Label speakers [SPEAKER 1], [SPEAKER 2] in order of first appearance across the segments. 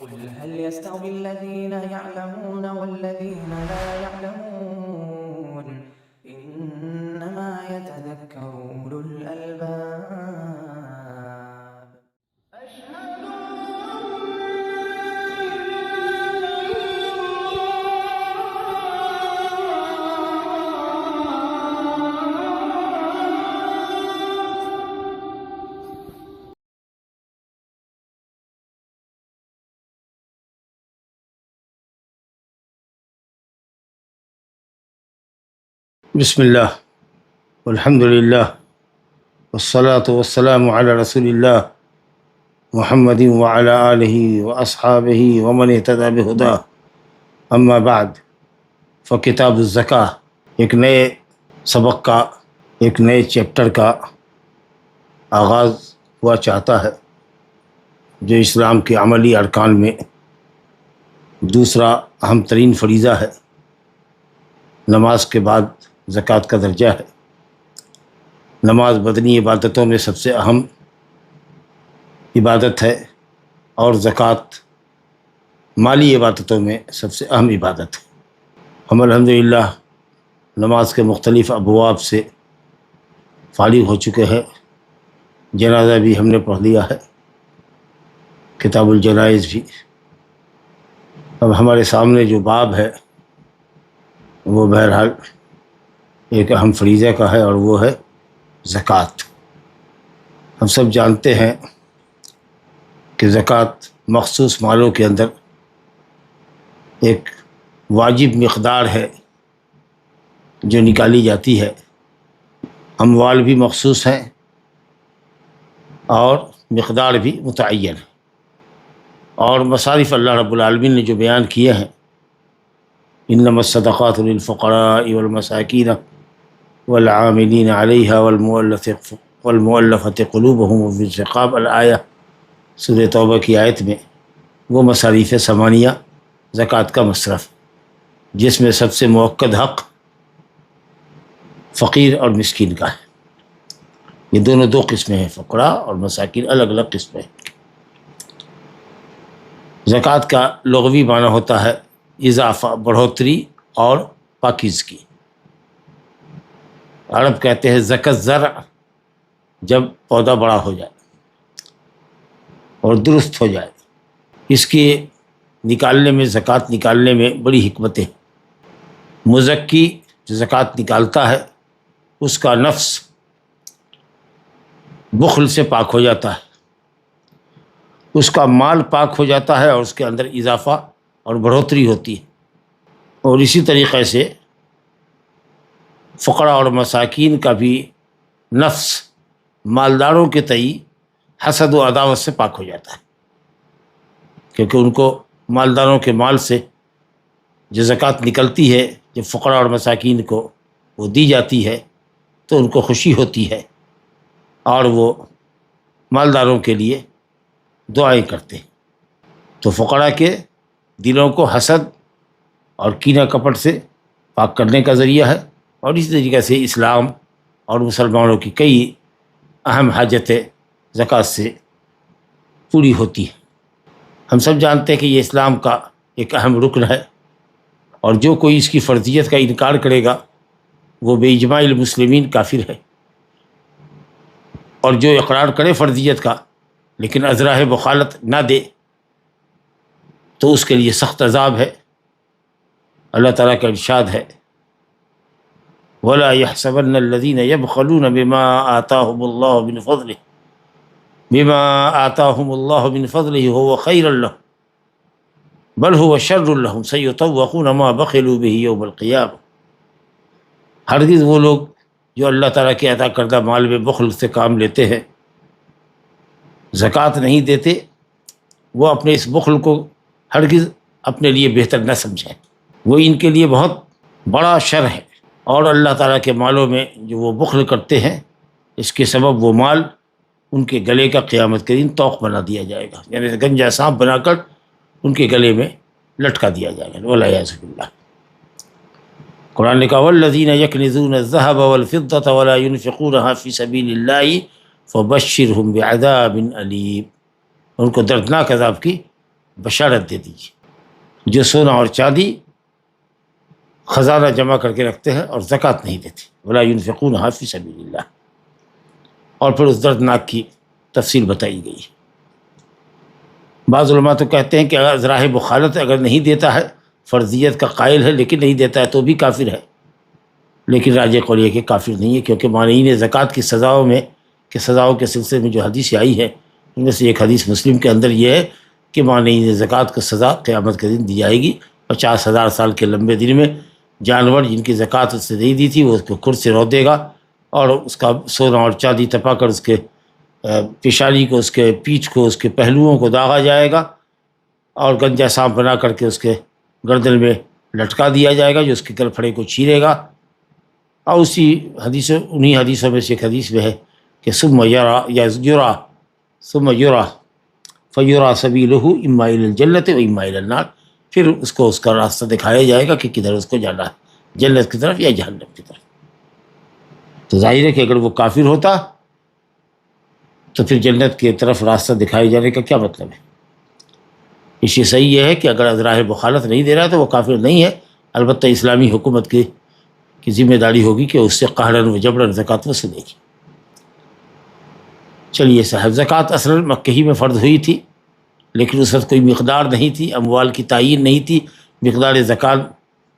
[SPEAKER 1] قل هل يستوي الذين يعلمون والذين لا يعلمون إنما يتذكر أولو الألباب.
[SPEAKER 2] بسم اللہ والحمد للہ والصلاة والسلام علی رسول اللہ محمد وعلی آلہ واصحابہ ومن اہتدی بہداہ اما بعد فکتاب الزکاة ایک نئے سبق کا، ایک نئے چیپٹر کا آغاز ہوا چاہتا ہے، جو اسلام کے عملی ارکان میں دوسرا اہم ترین فریضہ ہے۔ نماز کے بعد زکوٰۃ کا درجہ ہے۔ نماز بدنی عبادتوں میں سب سے اہم عبادت ہے، اور زکوٰۃ مالی عبادتوں میں سب سے اہم عبادت ہے۔ ہم الحمدللہ نماز کے مختلف ابواب سے فارغ ہو چکے ہیں۔ جنازہ بھی ہم نے پڑھ لیا ہے، کتاب الجنائز بھی۔ اب ہمارے سامنے جو باب ہے وہ بہرحال ایک اہم فریضہ کا ہے، اور وہ ہے زکوٰۃ۔ ہم سب جانتے ہیں کہ زکوٰۃ مخصوص مالوں کے اندر ایک واجب مقدار ہے جو نکالی جاتی ہے۔ اموال بھی مخصوص ہیں اور مقدار بھی متعین ہے، اور مصارف اللہ رب العالمین نے جو بیان کیے ہیں، انما الصدقات للفقراء والمساکین والعاملین علیہا والمؤلفۃ قلوبہم وفی الرقاب، الآیہ سورہ توبہ کی آیت میں وہ مصاریف ثمانیہ زکوٰۃ کا مصرف، جس میں سب سے مؤکد حق فقیر اور مسکین کا ہے۔ یہ دونوں دو قسمیں ہیں، فقراء اور مساکین، الگ الگ قسمیں ہیں۔ زکوٰۃ کا لغوی معنی ہوتا ہے اضافہ، بڑھوتری اور پاکیزگی۔ عرب کہتے ہیں زکى الزرع، جب پودا بڑا ہو جائے اور درست ہو جائے۔ اس کے نکالنے میں، زکوٰۃ نکالنے میں بڑی حکمتیں۔ مزکی جو زکوٰۃ نکالتا ہے، اس کا نفس بخل سے پاک ہو جاتا ہے، اس کا مال پاک ہو جاتا ہے، اور اس کے اندر اضافہ اور بڑھوتری ہوتی ہے۔ اور اسی طریقے سے فقراء اور مساکین کا بھی نفس مالداروں کے تئیں حسد و عداوت سے پاک ہو جاتا ہے، کیونکہ ان کو مالداروں کے مال سے جو زکوٰۃ نکلتی ہے، جب فقراء اور مساکین کو وہ دی جاتی ہے تو ان کو خوشی ہوتی ہے، اور وہ مالداروں کے لیے دعائیں کرتے ہیں۔ تو فقراء کے دلوں کو حسد اور کینہ کپٹ سے پاک کرنے کا ذریعہ ہے، اور اسی طریقے سے اسلام اور مسلمانوں کی کئی اہم حاجتیں زکوٰۃ سے پوری ہوتی ہیں۔ ہم سب جانتے ہیں کہ یہ اسلام کا ایک اہم رکن ہے، اور جو کوئی اس کی فرضیت کا انکار کرے گا وہ بے اجماع المسلمین کافر ہے، اور جو اقرار کرے فرضیت کا لیکن ازراہ مخالط نہ دے تو اس کے لیے سخت عذاب ہے۔ اللہ تعالیٰ کا ارشاد ہے، وَلَا يَحْسَبَنَّ الَّذِينَ يَبْخَلُونَ بِمَا آتَاهُمُ اللَّهُ مِنْ فَضْلِهِ هُوَ خَيْرًا لَهُمْ بَلْ هُوَ شَرٌّ لَهُمْ سَيُطَوَّقُونَ مَا بَخِلُوا بِهِ يَوْمَ الْقِيَامَةِ۔ ہرگز وہ لوگ جو اللہ تعالیٰ کے عطا کردہ مال میں بخل سے کام لیتے ہیں، زکوٰۃ نہیں دیتے، وہ اپنے اس بخل کو ہرگز اپنے لیے بہتر نہ سمجھیں، وہ ان کے لیے بہت بڑا شر ہے۔ اور اللہ تعالیٰ کے مالوں میں جو وہ بخل کرتے ہیں، اس کے سبب وہ مال ان کے گلے کا قیامت کے دن طوق بنا دیا جائے گا، یعنی گنجا سانپ بنا کر ان کے گلے میں لٹکا دیا جائے گا، والعیاذ باللہ۔ قرآن نے کہا والذین یکنزون الذهب والفضة ولا ينفقونها في سبیل اللہ فبشرهم بعذاب علیم، ان کو دردناک عذاب کی بشارت دے دیجیے۔ جو سونا اور چاندی خزانہ جمع کر کے رکھتے ہیں اور زکوٰۃ نہیں دیتے، ولا ينفقونها فی سبیل اللہ، اور پھر اس دردناک کی تفصیل بتائی گئی۔ بعض علماء تو کہتے ہیں کہ اگر راہ مخالط اگر نہیں دیتا ہے، فرضیت کا قائل ہے لیکن نہیں دیتا ہے تو بھی کافر ہے، لیکن راجح قول یہ کہ کافر نہیں ہے، کیونکہ مانعین زکوٰۃ کی سزاؤں کے سلسلے میں جو حدیث آئی ہے ان میں سے ایک حدیث مسلم کے اندر یہ ہے کہ مانعین زکوٰۃ کو سزا قیامت کے دن دی جائے گی۔ 50,000 سال کے لمبے دن میں جانور جن کی زکوٰۃ اس سے نہیں دی تھی وہ اس کو کھر سے رو دے گا، اور اس کا سونا اور چاندی تپا کر اس کے پیشانی کو، اس کے پیٹھ کو، اس کے پہلوؤں کو داغا جائے گا، اور گنجا سانپ بنا کر کے اس کے گردن میں لٹکا دیا جائے گا جو اس کے گل پھڑے کو چیرے گا۔ اور انہی حدیثوں میں سے ایک حدیث میں ہے کہ ثم یرا فیرا سبیلہ اما الی الجنۃ و اما الی النار، پھر اس کو اس کا راستہ دکھایا جائے گا کہ کدھر اس کو جانا ہے، جنت کی طرف یا جہنم کی طرف۔ تو ظاہر ہے کہ اگر وہ کافر ہوتا تو پھر جنت کی طرف راستہ دکھائے جانے کا کیا مطلب ہے؟ اس سے صحیح یہ ہے کہ اگر راہ مخالط نہیں دے رہا تو وہ کافر نہیں ہے، البتہ اسلامی حکومت کی ذمہ داری ہوگی کہ اس سے قہراً و جبراً زکوٰۃ وصولے گی۔ چلیے صاحب، زکوٰۃ اصلاً مکہ ہی میں فرض ہوئی تھی، لیکن اس وقت کوئی مقدار نہیں تھی، اموال کی تعین نہیں تھی، مقدار زکوٰۃ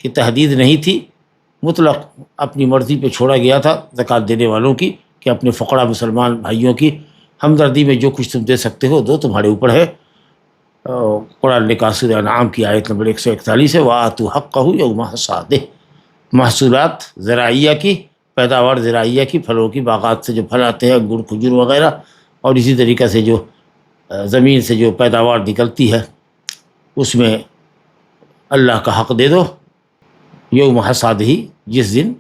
[SPEAKER 2] کی تحدید نہیں تھی، مطلق اپنی مرضی پہ چھوڑا گیا تھا زکوٰۃ دینے والوں کی کہ اپنے فقراء مسلمان بھائیوں کی ہمدردی میں جو کچھ تم دے سکتے ہو دو، تمہارے اوپر ہے۔ قرآن نے کہا سورہ انعام کی آیت نمبر 141 ہے، وَآتُوا حَقَّهُ يَوْمَ حَصَادِهِ، محصولات زراعیہ کی، پیداوار زراعیہ کی، پھلوں کی، باغات سے جو پھل آتے ہیں، انگور کھجور وغیرہ، اور اسی طریقے سے جو زمین سے جو پیداوار نکلتی ہے اس میں اللہ کا حق دے دو، یوم حصادہ، جس دن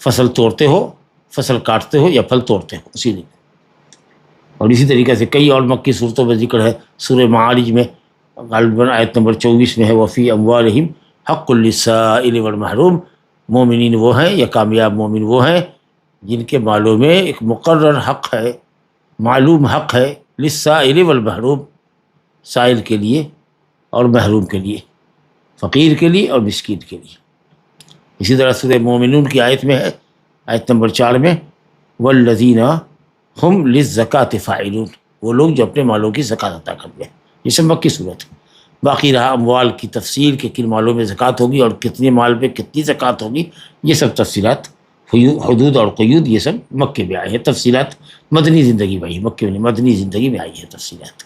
[SPEAKER 2] فصل توڑتے ہو، فصل کاٹتے ہو یا پھل توڑتے ہو اسی دن۔ اور اسی طریقے سے کئی اور مکی صورتوں میں ذکر ہے، سورہ معارج میں غالباً آیت نمبر 24 میں ہے، وفی اموالہم حق للسائل والمحروم، مومنین وہ ہیں یا کامیاب مومن وہ ہیں جن کے مالوں میں ایک مقرر حق ہے، معلوم حق ہے، للسائل والمحروم، سائل کے لیے اور محروم کے لیے، فقیر کے لیے اور مسکین کے لیے۔ اسی طرح سورہ مومنون کی آیت میں ہے، آیت نمبر 4 میں، والذین ہم للزکاۃ فاعلون، وہ لوگ جو اپنے مالوں کی زکوٰۃ ادا کرتے ہیں۔ یہ سب مکی صورت ہے۔ باقی رہا اموال کی تفصیل کہ کن مالوں میں زکوٰۃ ہوگی اور کتنے مال پہ کتنی زکوٰۃ ہوگی، یہ سب تفصیلات، حدود اور قیود، یہ سب مکے میں آئے ہیں، تفصیلات مدنی زندگی میں آئی، مکے میں مدنی زندگی میں آئی ہے تفصیلات۔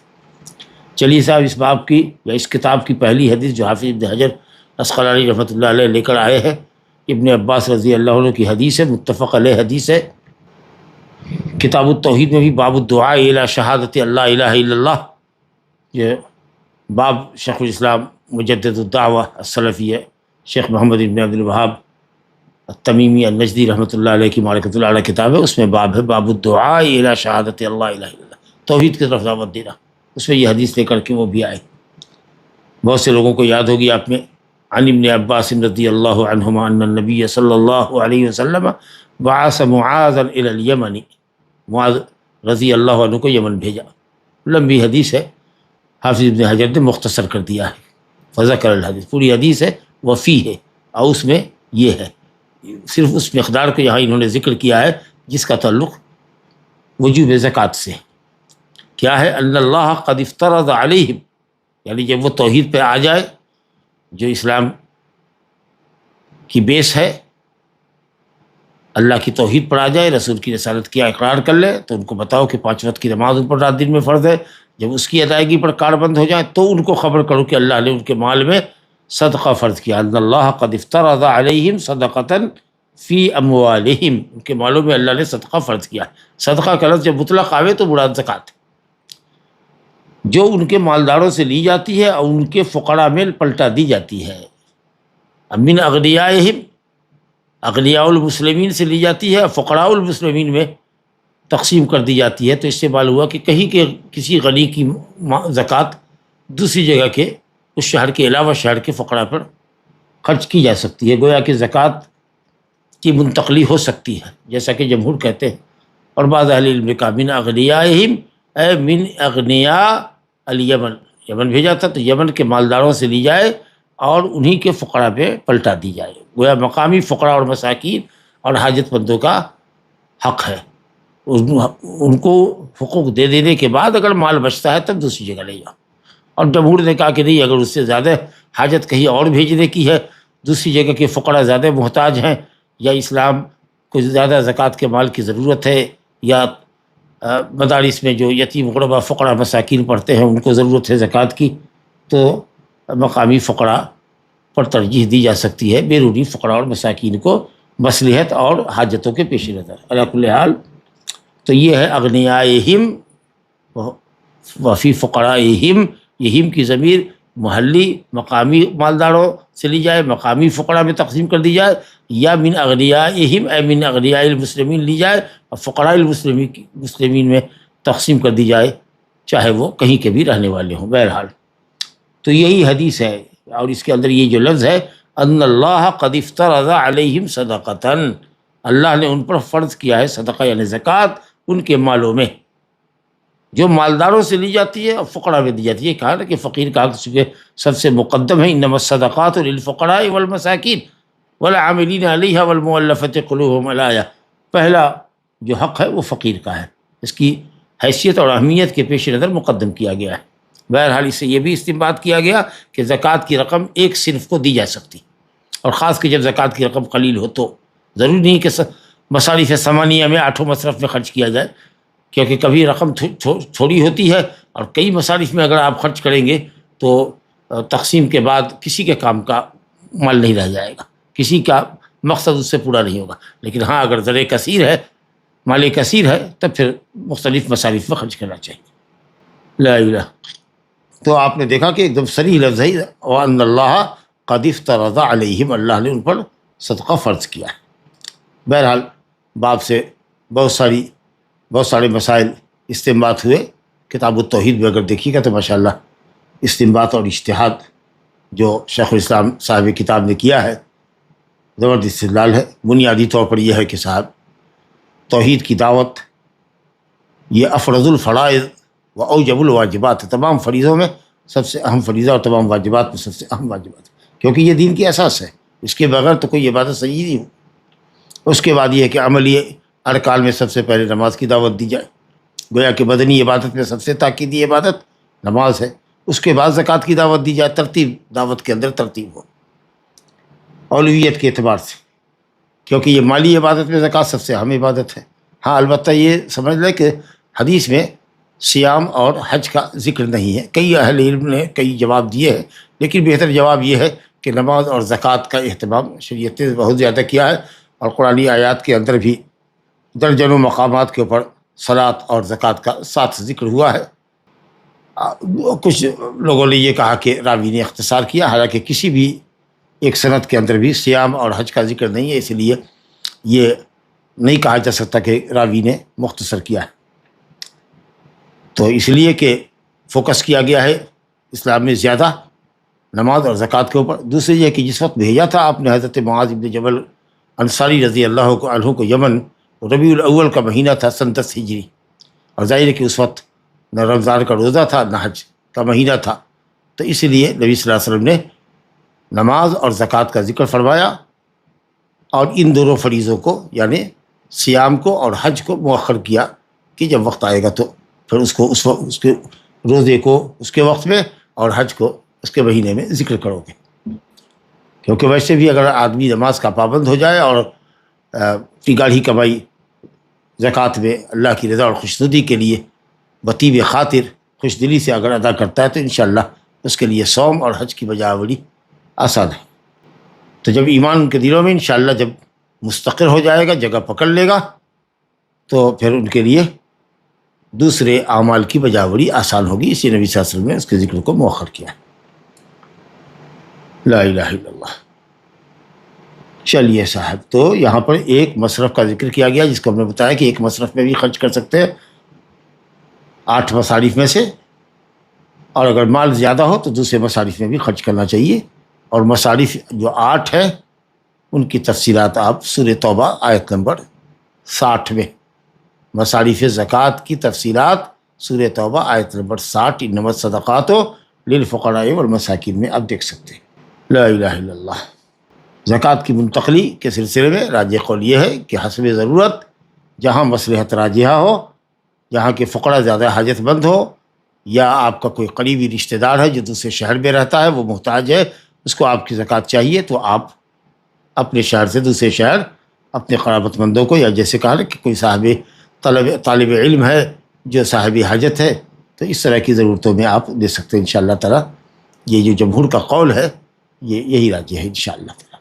[SPEAKER 2] چلیے صاحب، اس باب کی یا اس کتاب کی پہلی حدیث جو حافظ ابن حجر عسقلانی رحمۃ اللہ علیہ لے کر آئے ہیں، ابن عباس رضی اللہ عنہ کی حدیث ہے، متفق علیہ حدیث ہے۔ کتاب التوحید میں بھی باب الدعاء الی شہادت اللہ الہ الا اللہ، یہ باب شیخ الاسلام مجدد الدعوہ السلفیہ شیخ محمد بن عبد الوہاب التمیمی النجدی رحمۃ اللہ علیہ کی معرکۃ الاعلیٰ کتاب ہے، اس میں باب ہے باب الدعاء الی شہادت اللہ الہ الا اللہ، توحید کی طرف دعوت دینا، اس میں یہ حدیث لے کر کے وہ بھی آئے۔ بہت سے لوگوں کو یاد ہوگی آپ میں، عن ابن عباس رضی اللہ عنہما ان النبی صلی اللہ علیہ وسلم بعث معاذا الی الیمن، معاذ رضی اللہ عنہ کو یمن بھیجا۔ لمبی حدیث ہے، حافظ ابن حجر نے مختصر کر دیا ہے، فذکر الحدیث، پوری حدیث ہے، وفی ہے، اور اس میں یہ ہے، صرف اس مقدار کو یہاں انہوں نے ذکر کیا ہے جس کا تعلق وجوب زکوٰۃ سے۔ کیا ہے؟ ان اللہ قد افترض علیہم، یعنی جب وہ توحید پہ آ جائے جو اسلام کی بیس ہے، اللہ کی توحید پر آ جائے، رسول کی رسالت کیا اقرار کر لے، تو ان کو بتاؤ کہ 5 وقت کی نماز ان پر رات دن میں فرض ہے۔ جب اس کی ادائیگی پر کار بند ہو جائے تو ان کو خبر کرو کہ اللہ نے ان کے مال میں صدقہ فرض کیا، ان اللہ قد افترض علیہم صدقۃ فی اموالہم، ان کے مالوں میں اللہ نے صدقہ فرض کیا۔ صدقہ کا لفظ جب مطلق آوے تو مراد زکوٰۃ، جو ان کے مالداروں سے لی جاتی ہے اور ان کے فقراء میں پلٹا دی جاتی ہے۔ من اغنیائہم، اغنیاء المسلمین سے لی جاتی ہے، فقراء المسلمین میں تقسیم کر دی جاتی ہے۔ تو اس سے معلوم ہوا کہ کہیں کے کسی غنی کی زکوٰۃ دوسری جگہ کے اس شہر کے علاوہ شہر کے فقراء پر خرچ کی جا سکتی ہے، گویا کہ زکوٰۃ کی منتقلی ہو سکتی ہے، جیسا کہ جمہور کہتے ہیں۔ اور بعض اہل علم نے کہا من اغنیائہم اے من اغنیاء الیمن، یمن بھیجا تھا تو یمن کے مالداروں سے لی جائے اور انہی کے فقراء پہ پلٹا دی جائے. گویا مقامی فقراء اور مساکین اور حاجت مندوں کا حق ہے. ان کو حقوق دے دینے کے بعد اگر مال بچتا ہے تب دوسری جگہ لے جاؤ. اور جمہور نے کہا کہ نہیں، اگر اس سے زیادہ حاجت کہیں اور بھیجنے کی ہے، دوسری جگہ کے فقراء زیادہ محتاج ہیں، یا اسلام کو زیادہ زکوٰۃ کے مال کی ضرورت ہے، یا مدارس میں جو یتیم غربا فقراء مساکین پڑھتے ہیں ان کو ضرورت ہے زکوٰۃ کی، تو مقامی فقراء پر ترجیح دی جا سکتی ہے بیرونی فقراء اور مساکین کو مصلحت اور حاجتوں کے پیش نظر. علی کل حال تو یہ ہے اغنیائہم وفی فقرائہم. یہ ہم کی ضمیر محلی مقامی مالداروں سے لی جائے، مقامی فقراء میں تقسیم کر دی جائے، یا من اغنیائہم اے من اغنیاء المسلمین لی جائے اور فقراء المسلمین میں تقسیم کر دی جائے، چاہے وہ کہیں کے بھی رہنے والے ہوں. بہرحال تو یہی حدیث ہے، اور اس کے اندر یہ جو لفظ ہے ان اللہ قد افترض علیہم صدقۃ، اللہ نے ان پر فرض کیا ہے صدقہ یعنی زکوٰۃ ان کے مالوں میں جو مالداروں سے لی جاتی ہے اور فقراء میں دی جاتی ہے. کہا نا کہ فقیر کا حق چونکہ سب سے مقدم ہے، انما الصدقات للفقراء والمساکین والعاملین علیہا والمؤلفۃ قلوبہم الآیہ. پہلا جو حق ہے وہ فقیر کا ہے، اس کی حیثیت اور اہمیت کے پیش نظر مقدم کیا گیا ہے. بہرحال اس سے یہ بھی استنباط کیا گیا کہ زکوٰۃ کی رقم ایک صنف کو دی جا سکتی، اور خاص کہ جب زکوٰۃ کی رقم قلیل ہو تو ضروری نہیں کہ مصارف ثمانیہ میں 8 مصرف میں خرچ کیا جائے، کیونکہ کبھی رقم تھوڑی ہوتی ہے اور کئی مصارف میں اگر آپ خرچ کریں گے تو تقسیم کے بعد کسی کے کام کا مال نہیں رہ جائے گا، کسی کا مقصد اس سے پورا نہیں ہوگا. لیکن ہاں اگر زر کثیر ہے، مال کثیر ہے، تب پھر مختلف مصارف میں خرچ کرنا چاہیے. لا الہ. تو آپ نے دیکھا کہ ایک دم صریح لفظ ہے وَأَنَّ اللَّهَ قَدْ افترض علیہم، اللہ نے ان پر صدقہ فرض کیا ہے. بہرحال باب سے بہت سارے مسائل استنباط ہوئے. کتاب التوحید میں اگر دیکھیے گا تو ماشاءاللہ استنباط اور اجتہاد جو شیخ الاسلام صاحب کتاب نے کیا ہے زبردست استدلال ہے. بنیادی طور پر یہ ہے کہ صاحب توحید کی دعوت یہ افرض الفرائض و اوجب الواجبات ہے. تمام فریضوں میں سب سے اہم فریضہ اور تمام واجبات میں سب سے اہم واجبات ہے، کیونکہ یہ دین کی اساس ہے. اس کے بغیر تو کوئی عبادت صحیح نہیں ہو. اس کے بعد یہ ہے کہ عملی ارکان میں سب سے پہلے نماز کی دعوت دی جائے، گویا کہ بدنی عبادت میں سب سے تاکیدی عبادت نماز ہے. اس کے بعد زکوٰۃ کی دعوت دی جائے، ترتیب دعوت کے اندر ترتیب ہو اولویت کے اعتبار سے، کیونکہ یہ مالی عبادت میں زکوٰۃ سب سے اہم عبادت ہے. ہاں البتہ یہ سمجھ لیں کہ حدیث میں سیام اور حج کا ذکر نہیں ہے. کئی اہل علم نے کئی جواب دیے ہیں، لیکن بہتر جواب یہ ہے کہ نماز اور زکوٰۃ کا اہتمام شریعت نے بہت زیادہ کیا ہے، اور قرآنی آیات کے اندر بھی درجنوں مقامات کے اوپر صلاۃ اور زکوٰۃ کا ساتھ ذکر ہوا ہے. کچھ لوگوں نے یہ کہا کہ راوی نے اختصار کیا، حالانکہ کسی بھی ایک سند کے اندر بھی سیام اور حج کا ذکر نہیں ہے، اس لیے یہ نہیں کہا جا سکتا کہ راوی نے مختصر کیا ہے. تو اس لیے کہ فوکس کیا گیا ہے اسلام میں زیادہ نماز اور زکوٰۃ کے اوپر. دوسری یہ کہ جس وقت بھیجا تھا آپ نے حضرت معاذ بن جبل انصاری رضی اللہ عنہ کو یمن، ربیع الاول کا مہینہ تھا سن 10 ہجری، اور ظاہر ہے کہ اس وقت نہ رمضان کا روزہ تھا نہ حج کا مہینہ تھا، تو اس لیے نبی صلی اللہ علیہ وسلم نے نماز اور زکوٰۃ کا ذکر فرمایا، اور ان دونوں فریضوں کو یعنی سیام کو اور حج کو مؤخر کیا کہ جب وقت آئے گا تو پھر اس کے روزے کو اس کے وقت میں اور حج کو اس کے مہینے میں ذکر کرو گے. کیونکہ ویسے بھی اگر آدمی نماز کا پابند ہو جائے اور اپنی گاڑھی کمائی زکوٰۃ میں اللہ کی رضا اور خوشنودی کے لیے بطیب خاطر خوش دلی سے اگر ادا کرتا ہے تو انشاءاللہ اس کے لیے صوم اور حج کی بجاوری آسان ہے. تو جب ایمان ان کے دلوں میں انشاءاللہ جب مستقر ہو جائے گا، جگہ پکڑ لے گا، تو پھر ان کے لیے دوسرے اعمال کی بجاوری آسان ہوگی. اسی نبی صلی اللہ علیہ وسلم نے اس کے ذکر کو مؤخر کیا. لا الہ الا اللہ. چلیے صاحب، تو یہاں پر ایک مصرف کا ذکر کیا گیا جس کو ہم نے بتایا کہ ایک مصرف میں بھی خرچ کر سکتے ہیں 8 مصارف میں سے، اور اگر مال زیادہ ہو تو دوسرے مصارف میں بھی خرچ کرنا چاہیے. اور مصارف جو 8 ہیں ان کی تفصیلات آپ سورہ توبہ آیت نمبر 60 میں، مصارف زکوٰۃ کی تفصیلات سورہ توبہ آیت نمبر 60، انما الصدقات للفقراء والمساکین میں آپ دیکھ سکتے ہیں۔ لا الہ الا اللہ۔ زکوٰۃ کی منتقلی کے سلسلے میں راجح قول یہ ہے کہ حسب ضرورت، جہاں مصلحت راجحہ ہو، جہاں کے فقراء زیادہ حاجت مند ہو، یا آپ کا کوئی قریبی رشتہ دار ہے جو دوسرے شہر میں رہتا ہے، وہ محتاج ہے، اس کو آپ کی زکوٰۃ چاہیے، تو آپ اپنے شہر سے دوسرے شہر اپنے قرابت مندوں کو، یا جیسے کہا نا کہ کوئی طالب علم ہے جو صاحب حاجت ہے، تو اس طرح کی ضرورتوں میں آپ دے سکتے ہیں انشاءاللہ تعالیٰ۔ یہ جو جمہور کا قول ہے یہی راجح ہے انشاءاللہ تعالیٰ،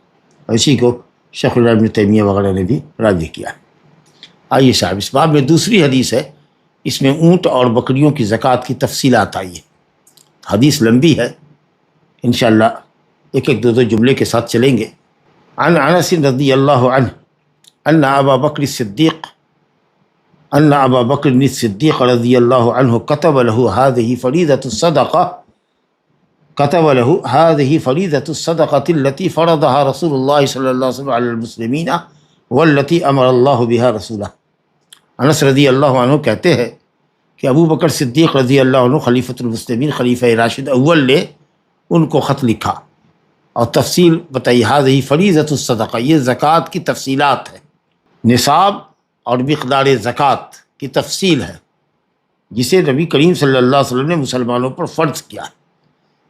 [SPEAKER 2] اور اسی کو شیخ الاسلام ابن تیمیہ وغیرہ نے بھی راجح کیا ہے۔ آئیے صاحب، اس باب میں دوسری حدیث ہے، اس میں اونٹ اور بکریوں کی زکوٰۃ کی تفصیلات آئی ہے۔ حدیث لمبی ہے، انشاءاللہ ایک ایک دو جملے کے ساتھ چلیں گے۔ عن انس رضی اللہ عنہ ان ابا بکر الصدیق رضی اللہ عنہ كتب له هذه فریضة الصدقة التي فرضها رسول الله صلی اللہ علیہ وسلم على المسلمین والتي امر اللہ بها رسولہ۔ انس رضی اللہ عنہ کہتے ہیں کہ ابو بکر صدیق رضی اللہ عنہ خلیفۃ المسلمین، خلیفہ راشد اول نے ان کو خط لکھا اور تفصیل بتائی۔ هذه فریضة الصدقہ، یہ زکوٰۃ کی تفصیلات ہے، نصاب اور مقدار زکوٰۃ کی تفصیل ہے، جسے نبی کریم صلی اللہ علیہ وسلم نے مسلمانوں پر فرض کیا ہے،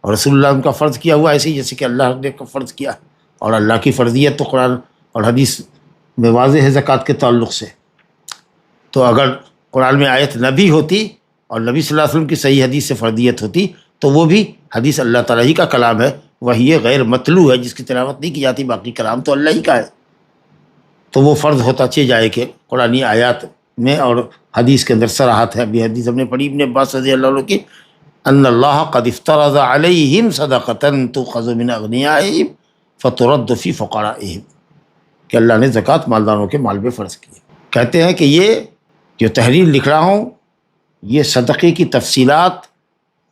[SPEAKER 2] اور رسول اللہ ان کا فرض کیا ہوا ایسے ہی جیسے کہ اللہ نے فرض کیا، اور اللہ کی فرضیت تو قرآن اور حدیث میں واضح ہے زکوٰۃ کے تعلق سے۔ تو اگر قرآن میں آیت نہ بھی ہوتی اور نبی صلی اللہ علیہ وسلم کی صحیح حدیث سے فرضیت ہوتی تو وہ بھی حدیث اللہ تعالیٰ ہی کا کلام ہے، وہی غیر متلو ہے، جس کی تلاوت نہیں کی جاتی، باقی کلام تو اللہ ہی کا ہے، تو وہ فرض ہوتا چلے جائے کہ قرآنی آیات میں اور حدیث کے اندر صراحت ہے۔ ابھی حدیث ہم نے پڑھی ابن عباس رضی اللہ عنہ کی، ان اللہ قد افترض علیہم صدقۃ تؤخذ من اغنیائہم فترد فی فقرائہم، کہ اللہ نے زکوٰۃ مالداروں کے مال میں فرض کی ہے۔ کہتے ہیں کہ یہ جو تحریر لکھ رہا ہوں یہ صدقے کی تفصیلات،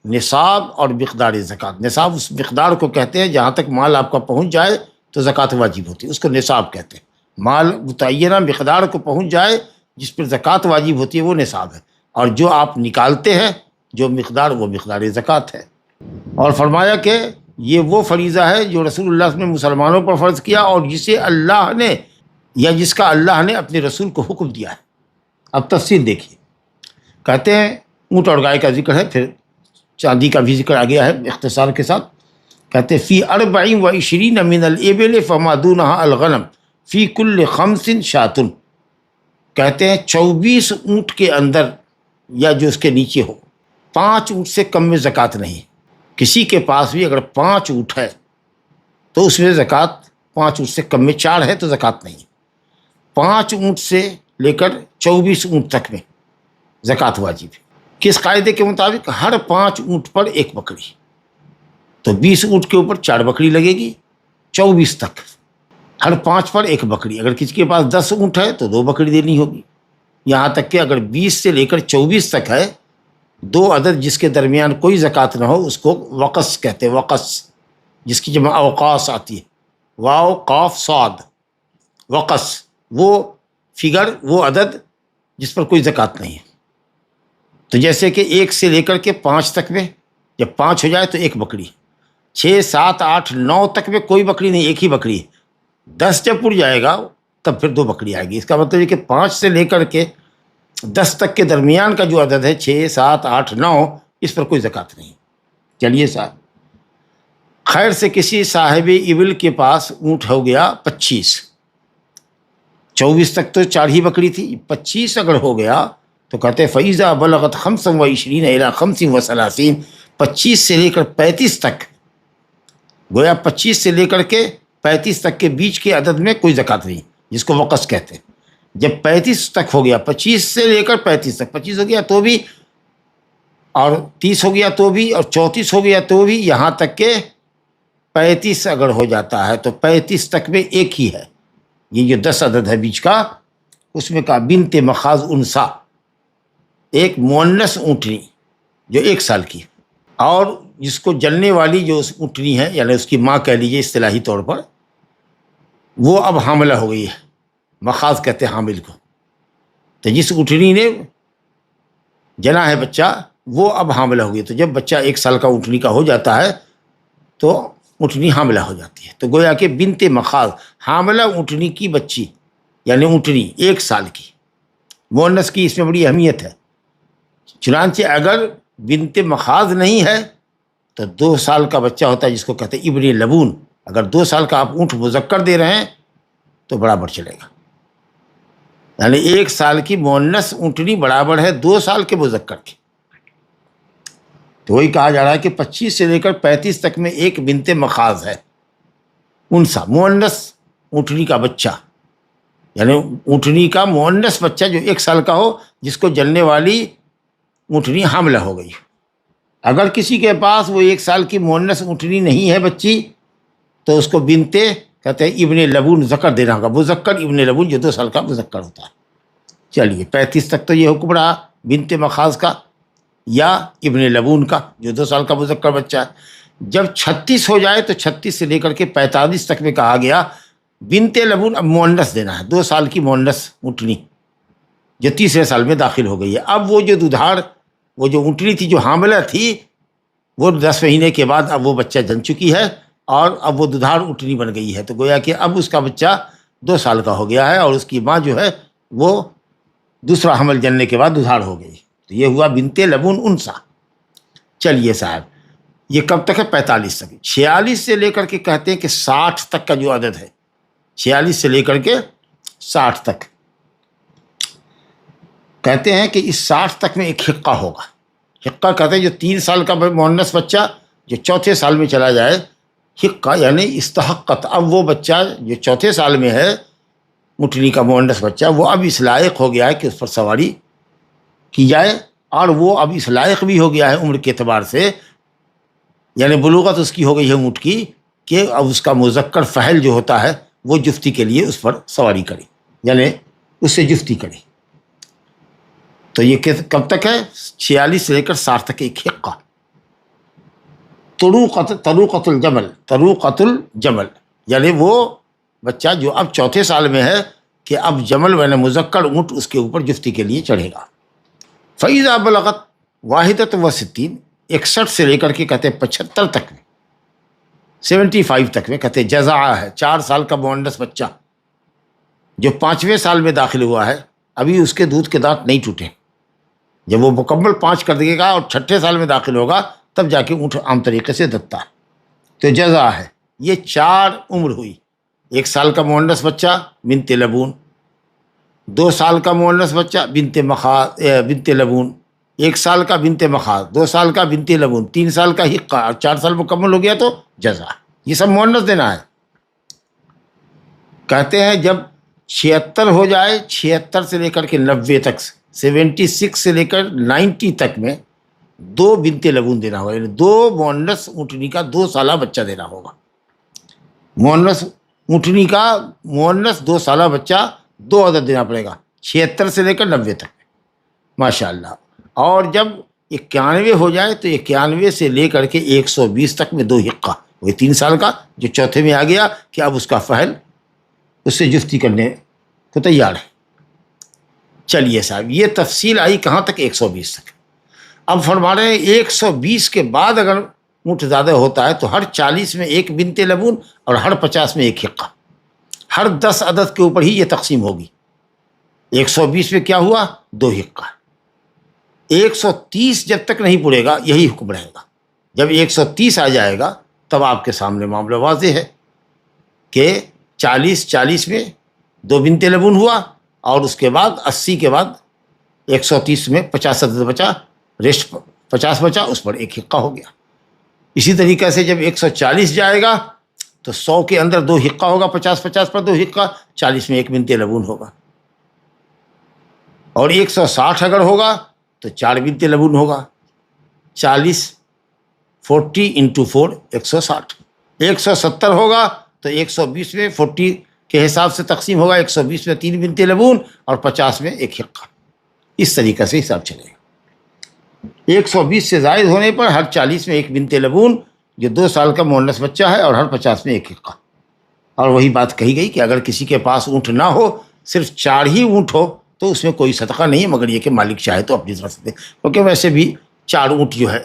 [SPEAKER 2] نصاب اور مقدار زکوٰۃ۔ نصاب اس مقدار کو کہتے ہیں جہاں تک مال آپ کا پہنچ جائے تو زکوٰۃ واجب ہوتی ہے، اس کو نصاب کہتے ہیں۔ مال متعینہ مقدار کو پہنچ جائے جس پر زکوٰۃ واجب ہوتی ہے وہ نصاب ہے، اور جو آپ نکالتے ہیں جو مقدار، وہ مقدار زکوٰۃ ہے۔ اور فرمایا کہ یہ وہ فریضہ ہے جو رسول اللہ نے مسلمانوں پر فرض کیا، اور جسے اللہ نے یا جس کا اللہ نے اپنے رسول کو حکم دیا ہے۔ اب تفصیل دیکھیے، کہتے ہیں اونٹ اور گائے کا ذکر ہے، پھر چاندی کا بھی ذکر آ گیا ہے اختصار کے ساتھ۔ کہتے ہیں فی 24 من الابل فما دونها الغنم فی کل 5 شاۃ، کہتے ہیں 24 اونٹ کے اندر یا جو اس کے نیچے ہو، 5 اونٹ سے کم میں زکوٰۃ نہیں۔ کسی کے پاس بھی اگر 5 اونٹ ہے تو اس میں زکوٰۃ 5 اونٹ سے کم میں 4 ہے تو زکوٰۃ نہیں، 5 اونٹ سے لے کر 24 اونٹ تک میں زکوٰۃ واجب ہے۔ کس قاعدے کے مطابق؟ ہر 5 اونٹ پر 1 بکری، تو 20 اونٹ کے اوپر 4 بکری لگے گی، 24 تک ہر 5 پر 1 بکری۔ اگر کسی کے پاس 10 اونٹ ہے تو 2 بکری دینی ہوگی، یہاں تک کہ اگر 20 سے لے کر 24 تک ہے، 2 عدد جس کے درمیان کوئی زکوٰۃ نہ ہو اس کو وقص کہتے ہیں، وقص، جس کی جمع اوقاص آتی ہے، واو قاف صاد، وقص، وہ فگر، وہ عدد جس پر کوئی زکوٰۃ نہیں ہے۔ تو جیسے کہ 1 سے لے کر کے 5 تک میں جب 5 ہو جائے تو 1 بکری، 6 7 8 9 تک میں کوئی بکری نہیں، 1 ہی بکری ہے، 10 جب پڑ جائے گا تب پھر 2 بکری آئے گی۔ اس کا مطلب ہے کہ 5 سے لے کر کے 10 تک کے درمیان کا جو عدد ہے 6 7 8 9، اس پر کوئی زکوٰۃ نہیں۔ چلیے صاحب، خیر سے کسی صاحب ابل کے پاس اونٹ ہو گیا 25، 24 تک تو 4 ہی بکری تھی، 25 اگر ہو گیا تو کہتے ہیں فَإِذَا بَلَغَتْ 25 إِلَىٰ 35 25 سے لے کر 35 تک، گویا 25 سے لے کر کے 35 تک کے بیچ کے عدد میں کوئی زکوٰۃ نہیں، جس کو وقص کہتے ہیں۔ جب 35 تک ہو گیا، 25 سے لے کر 35 تک، 25 ہو گیا تو بھی، اور 30 ہو گیا تو بھی، اور 34 ہو گیا تو بھی، یہاں تک کہ 35 اگر ہو جاتا ہے تو 35 تک میں 1 ہی ہے۔ یہ جو 10 عدد ہے بیچ کا، اس میں کہا بنت مخاض انسا، ایک مؤنث اونٹنی جو 1 سال کی، اور جس کو جلنے والی جو اس اونٹنی ہے، یعنی اس کی ماں کہہ لیجیے اصطلاحی طور پر، وہ اب حاملہ ہو گئی ہے، مخاض کہتے ہیں حامل کو۔ تو جس اونٹنی نے جنا ہے بچہ، وہ اب حاملہ ہو گئی. تو جب بچہ 1 سال کا اونٹنی کا ہو جاتا ہے تو اونٹنی حاملہ ہو جاتی ہے. تو گویا کہ بنت مخاض حاملہ اونٹنی کی بچی، یعنی اونٹنی 1 سال کی. مؤنث کی اس میں بڑی اہمیت ہے. چنانچہ اگر بنت مخاض نہیں ہے تو 2 سال کا بچہ ہوتا ہے جس کو کہتے ہیں ابن لبون. اگر 2 سال کا آپ اونٹ مذکر دے رہے ہیں تو برابر چلے گا. یعنی 1 سال کی مؤنث اونٹنی برابر ہے 2 سال کے مذکر کی. تو وہی کہا جا رہا ہے کہ 25 سے لے کر 35 تک میں ایک بنت مخاض ہے، انثی مؤنث اونٹنی کا بچہ، یعنی اونٹنی کا مؤنث بچہ جو 1 سال کا ہو جس کو جننے والی اونٹنی حاملہ ہو گئی. اگر کسی کے پاس وہ 1 سال کی مؤنث اونٹنی نہیں ہے بچی تو اس کو بنت کہتے ہیں ابن لبون ذکر دینا ہوگا. مذکر ابن لبون جو 2 سال کا مذکر ہوتا ہے. چلیے 35 تک تو یہ حکم رہا بنت مخاض کا یا ابن لبون کا جو 2 سال کا مذکر بچہ ہے. جب 36 ہو جائے تو 36 سے لے کر کے 45 تک میں کہا گیا بنت لبون اب مؤنث دینا ہے. 2 سال کی مؤنث اونٹنی جو 30 سال میں داخل ہو گئی ہے. اب وہ جو دودھاڑ وہ جو اونٹنی تھی جو حاملہ تھی وہ 10 مہینے کے بعد اب وہ بچہ جن چکی ہے اور اب وہ دودھاڑ اونٹنی بن گئی ہے. تو گویا کہ اب اس کا بچہ 2 سال کا ہو گیا ہے اور اس کی ماں جو ہے وہ دوسرا حمل جننے کے بعد دودھاڑ ہو گئی. تو یہ ہوا بنت لبون انثی. چلیے صاحب یہ کب تک ہے؟ 45 تک. 46 سے لے کر کے کہتے ہیں کہ 60 تک کا جو عدد ہے 46 سے لے کر کے 60 تک کہتے ہیں کہ اس 60 تک میں ایک حقہ ہوگا. حقہ کہتے ہیں جو 3 سال کا مؤنث بچہ جو 4تھے سال میں چلا جائے، حقہ یعنی استحقت. اب وہ بچہ جو 4تھے سال میں ہے اونٹنی کا مؤنث بچہ وہ اب اس لائق ہو گیا ہے کہ اس پر سواری کی جائے اور وہ اب اس لائق بھی ہو گیا ہے عمر کے اعتبار سے، یعنی بلوغت اس کی ہو گئی ہے اونٹ کی کہ اب اس کا مذکر فحل جو ہوتا ہے وہ جفتی کے لیے اس پر سواری کرے، یعنی اس سے جفتی کرے. تو یہ کب تک ہے؟ 46 سے لے کر 60 تک ایک حقہ. طروقۃ الجمل یعنی وہ بچہ جو اب 4تھے سال میں ہے کہ اب جمل یعنی مذکر اونٹ اس کے اوپر جفتی کے لیے چڑھے گا. فَإِذَا بَلَغَتْ وَاحِدَةٌ وَسِتِّينَ 61 سے لے کر کے کہتے ہیں 75 تک میں 75 تک میں کہتے ہیں جزعہ ہے. 4 سال کا مؤنث بچہ جو 5ویں سال میں داخل ہوا ہے ابھی اس کے دودھ کے دانت نہیں ٹوٹے. جب وہ مکمل 5 کر دے گا اور 6ٹھے سال میں داخل ہوگا تب جا کے اونٹ عام طریقے سے دتا ہے. تو جزا ہے. یہ 4 عمر ہوئی. 1 سال کا مؤنث بچہ بنت لبون، 2 سال کا مؤنث بچہ بنت لبون، 1 سال کا بنت مخاض، 2 سال کا بنت لبون، 3 سال کا حقہ اور 4 سال مکمل ہو گیا تو جزا. یہ سب مؤنث دینا ہے. کہتے ہیں جب 76 ہو جائے، 76 سے لے کر کے 90 تک، 76 سے لے کر 90 تک میں 2 بنت لبون دینا ہوگا، یعنی 2 مؤنث اونٹنی کا 2 سالہ بچہ دینا ہوگا. مؤنث اونٹنی کا مؤنث 2 سالہ بچہ 2 عدد دینا پڑے گا 76 سے لے کر 90 تک. ماشاء اللہ. اور جب 91 ہو جائے تو 91 سے لے کر کے 120 تک میں 2 حقہ، وہی 3 سال کا جو 4تھے میں آ گیا کہ اب اس کا فحل اس سے جفتی کرنے کو تیار ہے. چلیے صاحب یہ تفصیل آئی کہاں تک؟ 120 تک. اب فرما رہے ہیں 120 کے بعد اگر اونٹ زیادہ ہوتا ہے تو ہر 40 میں ایک بنت لبون اور ہر 50 میں ایک حقہ. ہر 10 عدد کے اوپر ہی یہ تقسیم ہوگی. 120 میں کیا ہوا؟ 2 حقہ. 130 جب تک نہیں پڑے گا یہی حکم رہے گا. جب 130 آ جائے گا تب آپ کے سامنے معاملہ واضح ہے کہ 40 میں 2 بنت لبون ہوا اور اس کے بعد 80 کے بعد 130 میں 50 عدد بچا، ریسٹ 50 بچا، اس پر ایک حقہ ہو گیا. اسی طریقے سے جب 140 جائے گا تو 100 کے اندر 2 حقہ ہوگا، 50 پر 2 حقہ، 40 میں ایک بنت لبون ہوگا. اور 160 اگر ہوگا تو 4 بنت لبون ہوگا. 40 انٹو 4 160. 170 ہوگا تو 120 میں 40 کے حساب سے تقسیم ہوگا، 120 میں 3 بنت لبون اور 50 میں ایک حقہ. اس طریقے سے حساب چلے گا. 120 سے زائد ہونے پر ہر 40 میں ایک بنت لبون جو 2 سال کا مؤنث بچہ ہے اور ہر 50 میں ایک حقہ. اور وہی بات کہی گئی کہ اگر کسی کے پاس اونٹ نہ ہو، صرف 4 ہی اونٹ ہو تو اس میں کوئی صدقہ نہیں ہے مگر یہ کہ مالک چاہے تو اپنی طرف سے دے، کیونکہ ویسے بھی 4 اونٹ جو ہے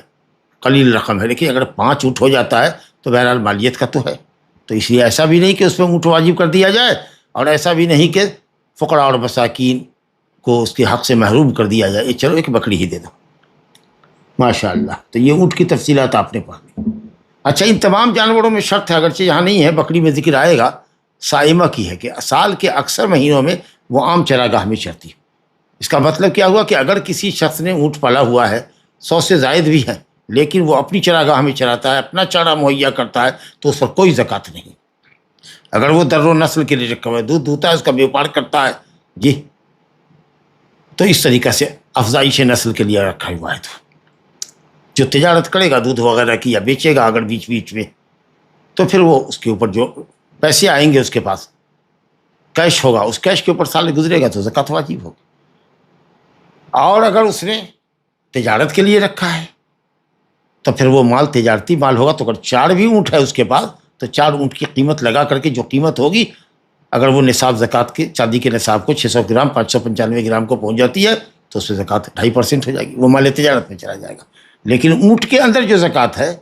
[SPEAKER 2] قلیل رقم ہے، لیکن اگر 5 اونٹ ہو جاتا ہے تو بہرحال مالیت کا تو ہے. تو اس لیے ایسا بھی نہیں کہ اس پہ اونٹ واجب کر دیا جائے، اور ایسا بھی نہیں کہ فقراء اور مساکین کو اس کے حق سے محروم کر دیا جائے. چلو ایک بکری ہی دے دو. ماشاء اللہ. تو یہ اونٹ کی تفصیلات آپ نے پڑھ لی. اچھا، ان تمام جانوروں میں شرط ہے، اگرچہ یہاں نہیں ہے، بکری میں ذکر آئے گا، صائمہ کی ہے کہ سال کے اکثر مہینوں میں وہ عام چراگاہ میں چرتی. اس کا مطلب کیا ہوا کہ اگر کسی شخص نے اونٹ پالا ہوا ہے، 100 سے زائد بھی ہے، لیکن وہ اپنی چراگاہ میں چراتا ہے، اپنا چارہ مہیا کرتا ہے، تو اس پر کوئی زکوٰۃ نہیں. اگر وہ در و نسل کے لیے رکھا ہوا ہے، دودھ دوہتا ہے، اس کا بیوپار کرتا ہے جی، تو اس طریقے سے افزائش نسل کے لیے رکھا ہوا ہے. تو جو تجارت کرے گا دودھ وغیرہ کی یا بیچے گا اگر بیچ بیچ میں، تو پھر وہ اس کے اوپر جو پیسے آئیں گے اس کے پاس کیش ہوگا، اس کیش کے اوپر سال گزرے گا تو زکوٰۃ واجب ہوگی. اور اگر اس نے تجارت کے لیے رکھا ہے تو پھر وہ مال تجارتی مال ہوگا. تو اگر 4 بھی اونٹ ہے اس کے پاس تو 4 اونٹ کی قیمت لگا کر کے جو قیمت ہوگی، اگر وہ نصاب زکوٰۃ کے چاندی کے نصاب کو 600 گرام 595 گرام کو پہنچ جاتی ہے تو اس پہ زکوٰۃ 2.5% ہو جائے گی، وہ مال تجارت میں چلا جائے گا. لیکن اونٹ کے اندر جو زکوٰۃ ہے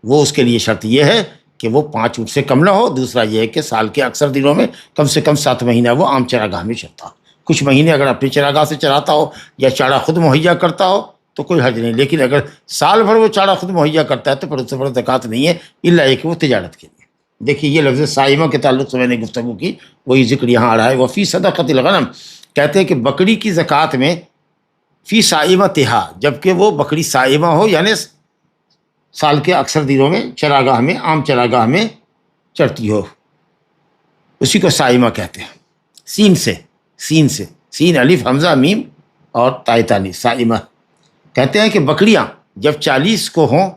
[SPEAKER 2] وہ اس کے لیے شرط یہ ہے کہ وہ 5 اونٹ سے کم نہ ہو. دوسرا یہ ہے کہ سال کے اکثر دنوں میں کم سے کم 7 مہینہ وہ عام چراگاہ میں چرتا ہو. کچھ مہینے اگر اپنی چراگاہ سے چراتا ہو یا چارہ خود مہیا کرتا ہو تو کوئی حرج نہیں، لیکن اگر سال بھر وہ چارہ خود مہیا کرتا ہے تو پھر اس سے بڑا زکوٰۃ نہیں ہے، الا یہ کہ وہ تجارت کے لیے. دیکھیے یہ لفظ صائمہ کے تعلق سے میں نے گفتگو کی، وہی ذکر یہاں آ رہا ہے. وفی صدقۃ الغنم، کہتے ہیں کہ بکری کی زکوٰۃ میں فی صائمتھا، جبکہ وہ بکری صائمہ ہو، یعنی سال کے اکثر دنوں میں چراگاہ میں عام چراگاہ میں چرتی ہو، اسی کو صائمہ کہتے ہیں. سین سے سین الف حمزہ میم اور تائتانی، صائمہ کہتے ہیں کہ بکریاں جب 40 کو ہوں،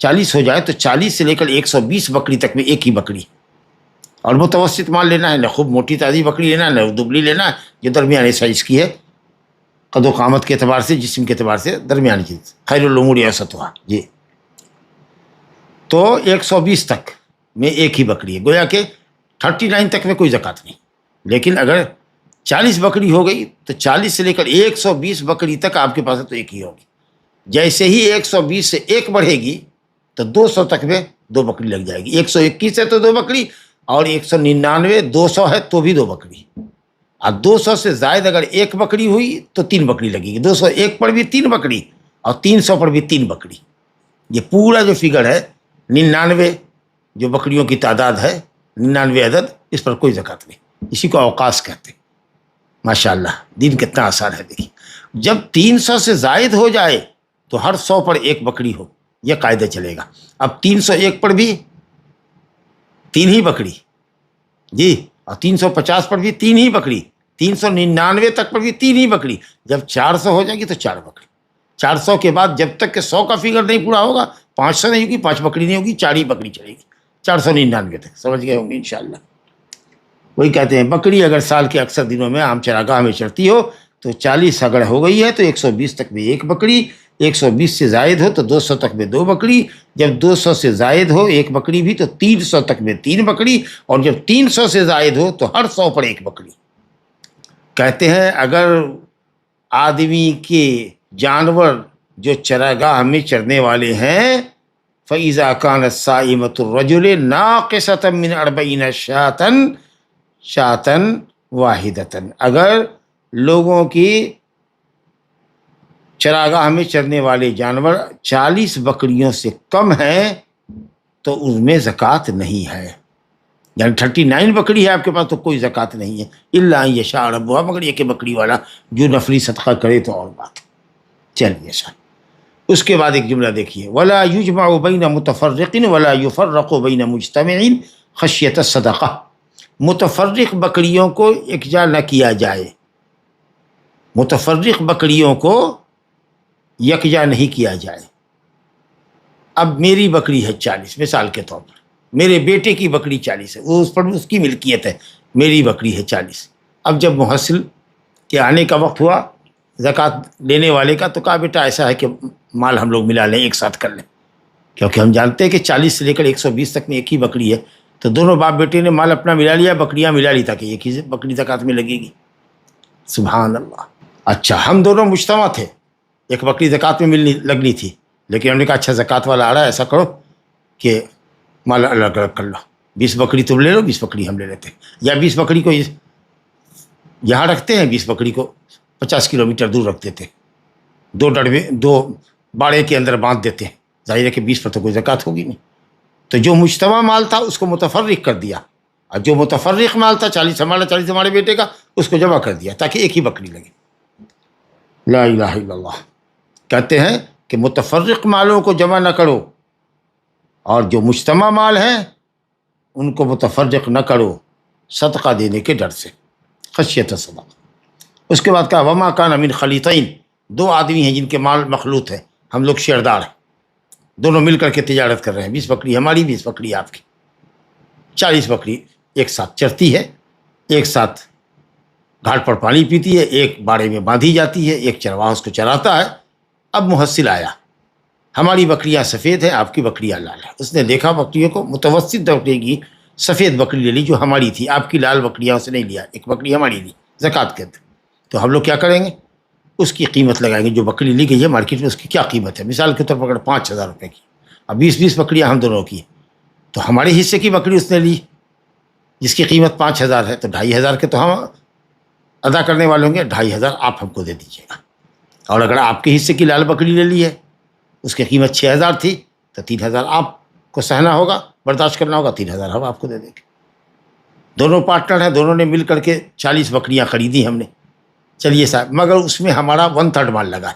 [SPEAKER 2] 40 ہو جائے تو 40 سے لے کر 120 بکری تک میں ایک ہی بکری، اور متوسط مال لینا ہے، نہ خوب موٹی تازی بکری لینا ہے نہ دبلی لینا ہے، جو درمیانی سائز کی ہے، قد و قامت کے اعتبار سے، جسم کے اعتبار سے درمیانی چیز، خیر الامور اوسطھا جی. تو 120 تک میں ایک ہی بکری ہے، گویا کہ 39 تک میں کوئی زکوٰۃ نہیں. لیکن اگر 40 بکری ہو گئی تو 40 سے لے کر 120 بکری تک آپ کے پاس ہے تو ایک ہی ہوگی. جیسے ہی 120 سے ایک بڑھے گی تو 200 تک میں 2 بکری لگ جائے گی. 121 ہے تو 2 بکری، اور 199 200 ہے تو بھی 2 بکری. اور 200 سے زائد اگر ایک بکری ہوئی تو 3 بکری لگے گی. 201 پر بھی 3 بکری اور 300 پر بھی 3 بکری. یہ پورا جو فگر ہے 99 جو بکریوں کی تعداد ہے، 99 عدد، اس پر کوئی زکوٰۃ نہیں. اسی کو اوقاس کہتے ہیں. ماشاء اللہ دین کتنا آسان ہے. دیکھیے جب 300 سے زائد ہو جائے تو ہر 100 پر ایک بکری ہو، یہ قاعدہ چلے گا. اب 301 پر بھی 3 ہی بکری جی، اور 350 پر بھی 3 ہی بکری، 399 تک پر بھی 3 ہی بکری. جب 400 ہو جائے گی تو 4 بکری. 400 کے بعد جب تک کہ 100 کا فگر نہیں پورا ہوگا، 500 نہیں ہوگی، 5 بکری نہیں ہوگی، 4 ہی بکری چلے گی. 499 تک سمجھ گئے ہوں گے انشاءاللہ. وہی کہتے ہیں بکری اگر سال کے اکثر دنوں میں عام چراگاہ میں چرتی ہو تو 40 اگر ہو گئی ہے تو 120 تک میں ایک بکری، 120 سے زائد ہو تو 200 تک میں 2 بکری، جب 200 سے زائد ہو ایک بکری بھی تو 300 تک میں 3 بکری، اور جب 300 سے زائد ہو تو ہر 100 پر ایک بکری. کہتے ہیں اگر آدمی کے جانور جو چراگاہ میں چرنے والے ہیں، فَإِذَا كَانَتْ صَائِمَةُ الرَّجُلِ نَاقِصَةً مِّنْ 40 شَاةً واحدةً، اگر لوگوں کی چراگاہ میں چرنے والے جانور 40 بکریوں سے کم ہیں تو ان میں زکوٰۃ نہیں ہے. یعنی 39 بکری ہے آپ کے پاس تو کوئی زکوٰۃ نہیں ہے، الا ان یشاء ربھا، مگر یہ کہ بکری والا جو نفلی صدقہ کرے تو اور بات. چلیے سر، اس کے بعد ایک جملہ دیکھیے، ولا یجمع بین متفرق ولا یفرق بین مجتمع خشیۃ الصدقہ. متفرق بکریوں کو یکجا نہ کیا جائے، متفرق بکریوں کو یکجا نہیں کیا جائے. اب میری بکری ہے 40 مثال کے طور پر، میرے بیٹے کی بکری 40 ہے، وہ اس پر اس کی ملکیت ہے، میری بکری ہے 40. اب جب محصل کے آنے کا وقت ہوا زکوٰۃ لینے والے کا، تو کہا بیٹا ایسا ہے کہ مال ہم لوگ ملا لیں، ایک ساتھ کر لیں، کیونکہ ہم جانتے ہیں کہ 40 سے لے کر 120 تک میں ایک ہی بکری ہے. تو دونوں باپ بیٹے نے مال اپنا ملا لیا، بکریاں ملا لی تاکہ ایک ہی بکری زکوٰۃ میں لگے گی. سبحان اللہ. اچھا ہم دونوں مجتمع تھے، ایک بکری زکوٰۃ میں لگنی تھی، لیکن ہم نے کہا اچھا زکوٰۃ والا آ رہا ہے، ایسا کرو کہ مال الگ الگ کر لو، 20 بکری تم لے لو، 20 بکری ہم لے لیتے ہیں، یا 20 بکری کو یہاں رکھتے ہیں، 20 بکری کو 50 کلومیٹر دور رکھ دیتے ہیں، 2 باڑے کے اندر باندھ دیتے ہیں، ظاہر ہے کہ 20 پر تو کوئی زکوٰۃ ہوگی نہیں، تو جو مجتمع مال تھا اس کو متفرق کر دیا، اور جو متفرق مال تھا 40 ہمارے بیٹے کا، اس کو جمع کر دیا تاکہ ایک ہی بکری لگے۔ لا الہ الا اللہ۔ کہتے ہیں کہ متفرق مالوں کو جمع نہ کرو، اور جو مجتمع مال ہیں ان کو متفرق نہ کرو صدقہ دینے کے ڈر سے، خشیت صدقہ۔ اس کے بعد کہا وما کان من خلیطین، 2 آدمی ہیں جن کے مال مخلوط ہے، ہم لوگ شیئر دار ہیں، دونوں مل کر کے تجارت کر رہے ہیں، 20 بکری ہماری، 20 بکری آپ کی، 40 بکری ایک ساتھ چرتی ہے، ایک ساتھ گھاٹ پر پانی پیتی ہے، ایک باڑے میں باندھی جاتی ہے، ایک چرواہ اس کو چراتا ہے۔ اب محصل آیا، ہماری بکریاں سفید ہیں، آپ کی بکریاں لال ہیں، اس نے دیکھا بکریوں کو، متوسط درجے کی سفید بکری لے لی جو ہماری تھی، آپ کی لال بکریاں اسے نہیں لیا، ایک بکری ہماری لی زکوٰۃ کے اندر، تو ہم لوگ کیا کریں گے؟ اس کی قیمت لگائیں گے، جو بکری لی گئی ہے مارکیٹ میں اس کی کیا قیمت ہے، مثال کے طور پر اگر 5000 روپے کی، اب 20 بکریاں ہم دونوں کی، تو ہمارے حصے کی بکری اس نے لی جس کی قیمت 5000 ہے، تو 2500 کے تو ہم ادا کرنے والے ہوں گے، 2500 آپ ہم کو دے دیجیے گا، اور اگر آپ کے حصے کی لال بکری لے لی ہے، اس کی قیمت 6000 تھی، تو 3000 آپ کو سہنا ہوگا، برداشت کرنا ہوگا، 3000 ہم آپ کو دے دیں گے۔ دونوں پارٹنر ہیں، دونوں نے مل کر کے 40 بکریاں خریدی ہم نے، چلیے صاحب، مگر اس میں ہمارا 1/3 مال لگا ہے،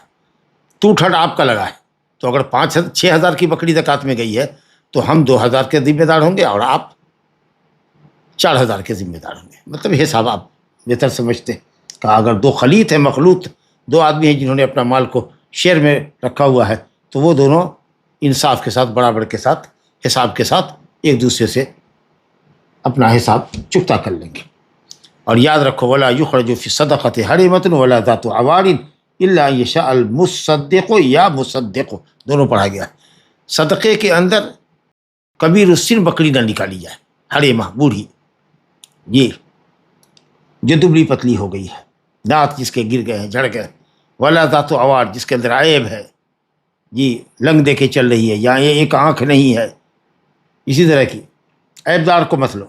[SPEAKER 2] 2/3 آپ کا لگا ہے، تو اگر 6000 کی بکری زکوٰۃ میں گئی ہے تو ہم 2000 کے ذمہ دار ہوں گے اور آپ 4000 کے ذمہ دار ہوں گے، مطلب یہ حساب آپ بہتر سمجھتے ہیں۔ کہا اگر 2 خلیط ہیں، مخلوط 2 آدمی ہیں جنہوں نے اپنا مال کو شیئر میں رکھا ہوا ہے، تو وہ دونوں انصاف کے ساتھ، برابر کے ساتھ، حساب کے ساتھ ایک دوسرے سے اپنا حساب چکتا کر لیں گے۔ اور یاد رکھو ولا یخرج فی الصدقۃ حرمۃ ولا ذات عوار الا ان یشاء المصدق یا مصدق، دونوں پڑھا گیا ہے۔ صدقے کے اندر کبیر السن بکری نہ نکالی جائے، حریمہ بوڑھی، یہ جو دبلی پتلی ہو گئی ہے، دانت جس کے گر گئے ہیں، جھڑ گئے، ولا ذات عوار جس کے اندر عیب ہے، جی لنگ دے کے چل رہی ہے، یا ایک آنکھ نہیں ہے، اسی طرح کی عیب دار کو مت لو،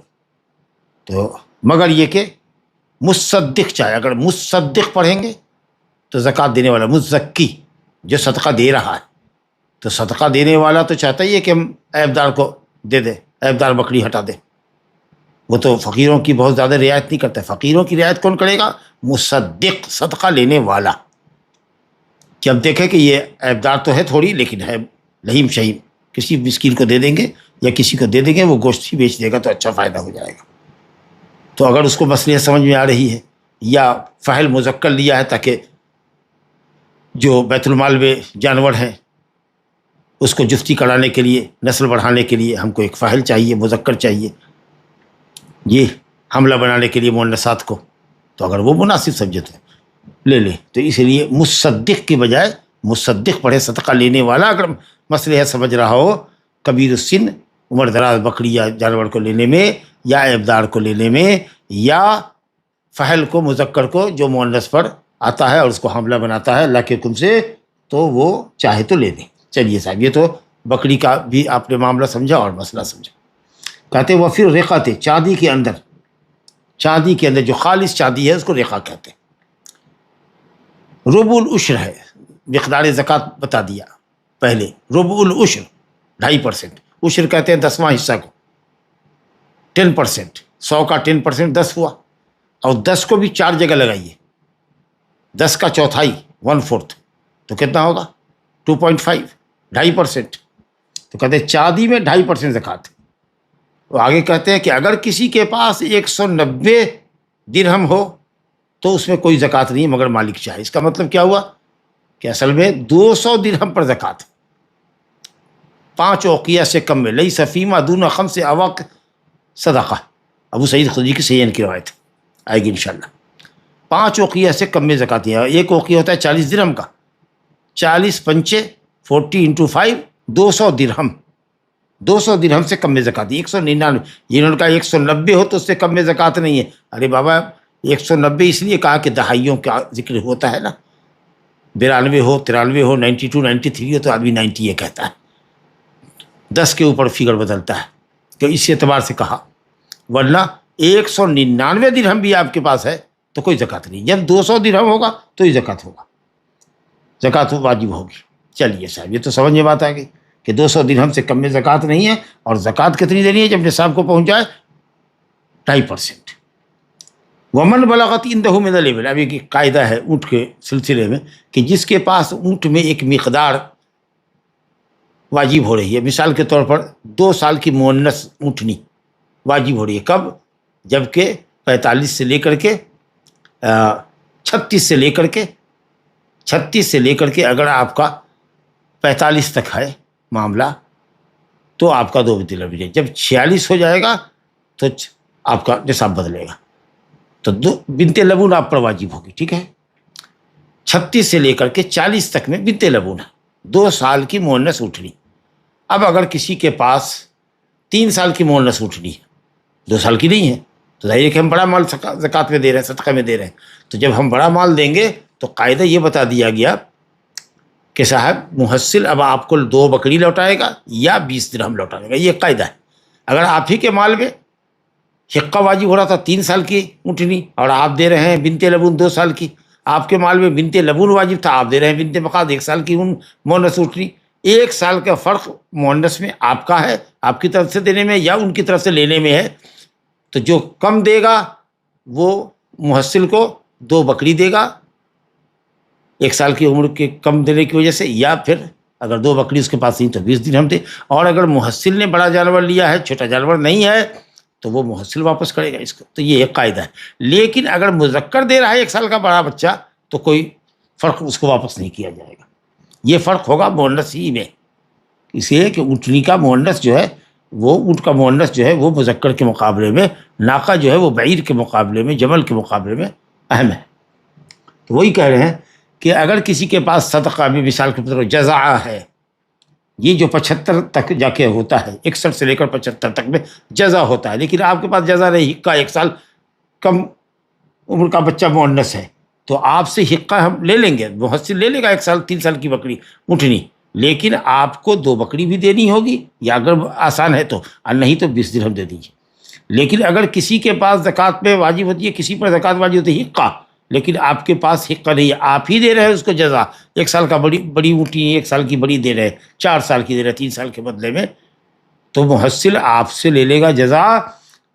[SPEAKER 2] تو مگر یہ کہ مصدق چاہے، اگر مصدق پڑھیں گے تو زکوٰۃ دینے والا، مزکی جو صدقہ دے رہا ہے، تو صدقہ دینے والا تو چاہتا ہی ہے کہ ہم عیب دار کو دے دے، عیب دار بکری ہٹا دے، وہ تو فقیروں کی بہت زیادہ رعایت نہیں کرتا، فقیروں کی رعایت کون کرے گا؟ مصدق، صدقہ لینے والا، کہ اب دیکھیں کہ یہ عیب دار تو ہے تھوڑی، لیکن ہے لہیم شہیم، کسی مسکین کو دے دیں گے یا کسی کو دے دیں گے، وہ گوشت ہی بیچ دے گا تو اچھا فائدہ ہو جائے گا۔ تو اگر اس کو مسئلہ سمجھ میں آ رہی ہے، یا فحل مذکر لیا ہے تاکہ جو بیت المال میں جانور ہیں اس کو جفتی کرانے کے لیے، نسل بڑھانے کے لیے ہم کو ایک فاحل چاہیے، مذکر چاہیے، یہ حملہ بنانے کے لیے مؤنثات کو، تو اگر وہ مناسب سمجھے تو لے لے، تو اس لیے مصدق کی بجائے مصدق پڑھے، صدقہ لینے والا اگر مسئلہ سمجھ رہا ہو، کبیر السن عمر دراز بکری یا جانور کو لینے میں، یا عیبدار کو لینے میں، یا فحل کو، مذکر کو جو مؤنث پر آتا ہے اور اس کو حملہ بناتا ہے اللہ کے حکم سے، تو وہ چاہے تو لے دیں۔ چلیے صاحب، یہ تو بکری کا بھی آپ نے معاملہ سمجھا اور مسئلہ سمجھا۔ کہتے وہ پھر ریقات، چاندی کے اندر، چاندی کے اندر جو خالص چاندی ہے اس کو ریقہ کہتے ہیں۔ ربع العشر ہے، مقدار زکوٰۃ بتا دیا پہلے، ربع العشر 2.5%، عشر کہتے ہیں 10واں حصہ کو، 10%، 100 کا 10% 10 ہوا، اور 10 کو بھی 4 جگہ لگائیے، 10 کا چوتھائی 1/4، تو کتنا ہوگا 2.5، 2.5%، تو کہتے ہیں چاندی میں 2.5% زکوٰۃ۔ وہ آگے کہتے ہیں کہ اگر کسی کے پاس 190 درہم ہو تو اس میں کوئی زکوٰۃ نہیں مگر مالک چاہے۔ اس کا مطلب کیا ہوا کہ اصل میں 200 درہم پر زکوٰۃ، 5 اوقیہ سے کم میں، لیس فیما دون 5 اواق صدقہ، ابو سعید خدری کی صحیح کی روایت آئے گی انشاءاللہ۔ 5 اوقیہ سے کم میں زکوٰۃ ہے، ایک اوقیہ ہوتا ہے 40 درہم کا، 40 پنچے 40 × 5 200 درہم، 200 درہم سے کم میں زکوٰۃ، 199، جنہوں نے کہا 190 ہو تو اس سے کم میں زکوٰۃ نہیں ہے، ارے بابا 190 اس لیے کہا کہ دہائیوں کا ذکر ہوتا ہے نا، 92 ہو 93 ہو 92 93 ہو تو آدمی 90 کہتا ہے، 10 کے اوپر فگر بدلتا ہے، تو اس اعتبار سے کہا۔ ورنہ 199 درہم بھی آپ کے پاس ہے تو کوئی زکوٰۃ نہیں، جب 200 درہم ہوگا تو ہی زکوٰۃ ہوگا، زکوٰۃ واجب ہوگی۔ چلیے صاحب یہ تو سمجھ میں بات آ گئی کہ 200 درہم سے کم میں زکوٰۃ نہیں ہے، اور زکوٰۃ کتنی دینی ہے؟ جب نصاب کو پہنچ جائے 2.5%۔ ومن بلغت عنده من الابل، اب ایک قاعدہ ہے اونٹ کے سلسلے میں کہ جس کے پاس اونٹ میں ایک مقدار واجب ہو رہی ہے، مثال کے طور پر 2 سال کی مؤنث اونٹنی واجب ہو رہی ہے، کب؟ جبکہ 45 سے لے کر کے 36 سے لے کر کے اگر آپ کا 45 تک ہے معاملہ تو آپ کا 2 بنت لبون، جب 46 ہو جائے گا تو آپ کا نصاب بدلے گا، تو 2 بنت لبون آپ پر واجب ہوگی، ٹھیک ہے؟ 36 سے لے کر کے 40 تک میں بنت لبون ہے، 2 سال کی مؤنث اونٹنی۔ اب اگر کسی کے پاس 3 سال کی مؤنث اونٹنی ہے، 2 سال کی نہیں ہے، تو ظاہر ہے کہ ہم بڑا مال زکوٰۃ میں دے رہے ہیں، صدقہ میں دے رہے ہیں، تو جب ہم بڑا مال دیں گے تو قاعدہ یہ بتا دیا گیا کہ صاحب محصل اب آپ کو 2 بکری لوٹائے گا یا 20 درہم لوٹائے گا، یہ قاعدہ ہے۔ اگر آپ ہی کے مال میں حقہ واجب ہو رہا تھا 3 سال کی اونٹنی اور آپ دے رہے ہیں بنت لبون 2 سال کی، آپ کے مال میں بنت لبون واجب تھا، آپ دے رہے ہیں بنت مخاض 1 سال کی مؤنث اونٹنی، 1 سال کا فرق مؤنث میں آپ کا ہے، آپ کی طرف سے دینے میں یا ان کی طرف سے لینے میں ہے، تو جو کم دے گا وہ محصل کو 2 بکری دے گا 1 سال کی عمر کے کم دینے کی وجہ سے، یا پھر اگر 2 بکری اس کے پاس نہیں تو 20 درہم دے، اور اگر محصل نے بڑا جانور لیا ہے چھوٹا جانور نہیں ہے تو وہ محصل واپس کرے گا اس کو، تو یہ ایک قاعدہ ہے۔ لیکن اگر مذکر دے رہا ہے 1 سال کا بڑا بچہ تو کوئی فرق اس کو واپس نہیں کیا جائے گا، یہ فرق ہوگا مؤنث ہی میں، اس لیے کہ اونٹنی کا مؤنث جو ہے وہ اونٹ کا مؤنث جو ہے وہ مذکر کے مقابلے میں، ناقہ جو ہے وہ بعیر کے مقابلے میں، جمل کے مقابلے میں اہم ہے۔ تو وہی کہہ رہے ہیں کہ اگر کسی کے پاس صدقہ بھی مثال کے طور پر جزع ہے، یہ جو 75 تک جا کے ہوتا ہے، 61 سے لے کر 75 تک میں جزع ہوتا ہے، لیکن آپ کے پاس جزع نہیں، حقہ 1 سال کم عمر کا بچہ مؤنث ہے، تو آپ سے حقہ ہم لے لیں گے، محصل لے لے گا 1 سال 3 سال کی بکری اونٹنی، لیکن آپ کو 2 بکری بھی دینی ہوگی، یا اگر آسان ہے تو، اور نہیں تو 20 درہم دے دیجیے۔ لیکن اگر کسی کے پاس زکوٰۃ پہ واجب ہوتی ہے، کسی پر زکوٰۃ واجب ہوتی ہے حقہ، لیکن آپ کے پاس حقہ نہیں ہے، آپ ہی دے رہے ہیں اس کو جزا، 1 سال کا بڑی اونٹی 1 سال کی بڑی دے رہے، 4 سال کی دے رہے، 3 سال کے بدلے میں، تو محصل آپ سے لے لے گا جزا،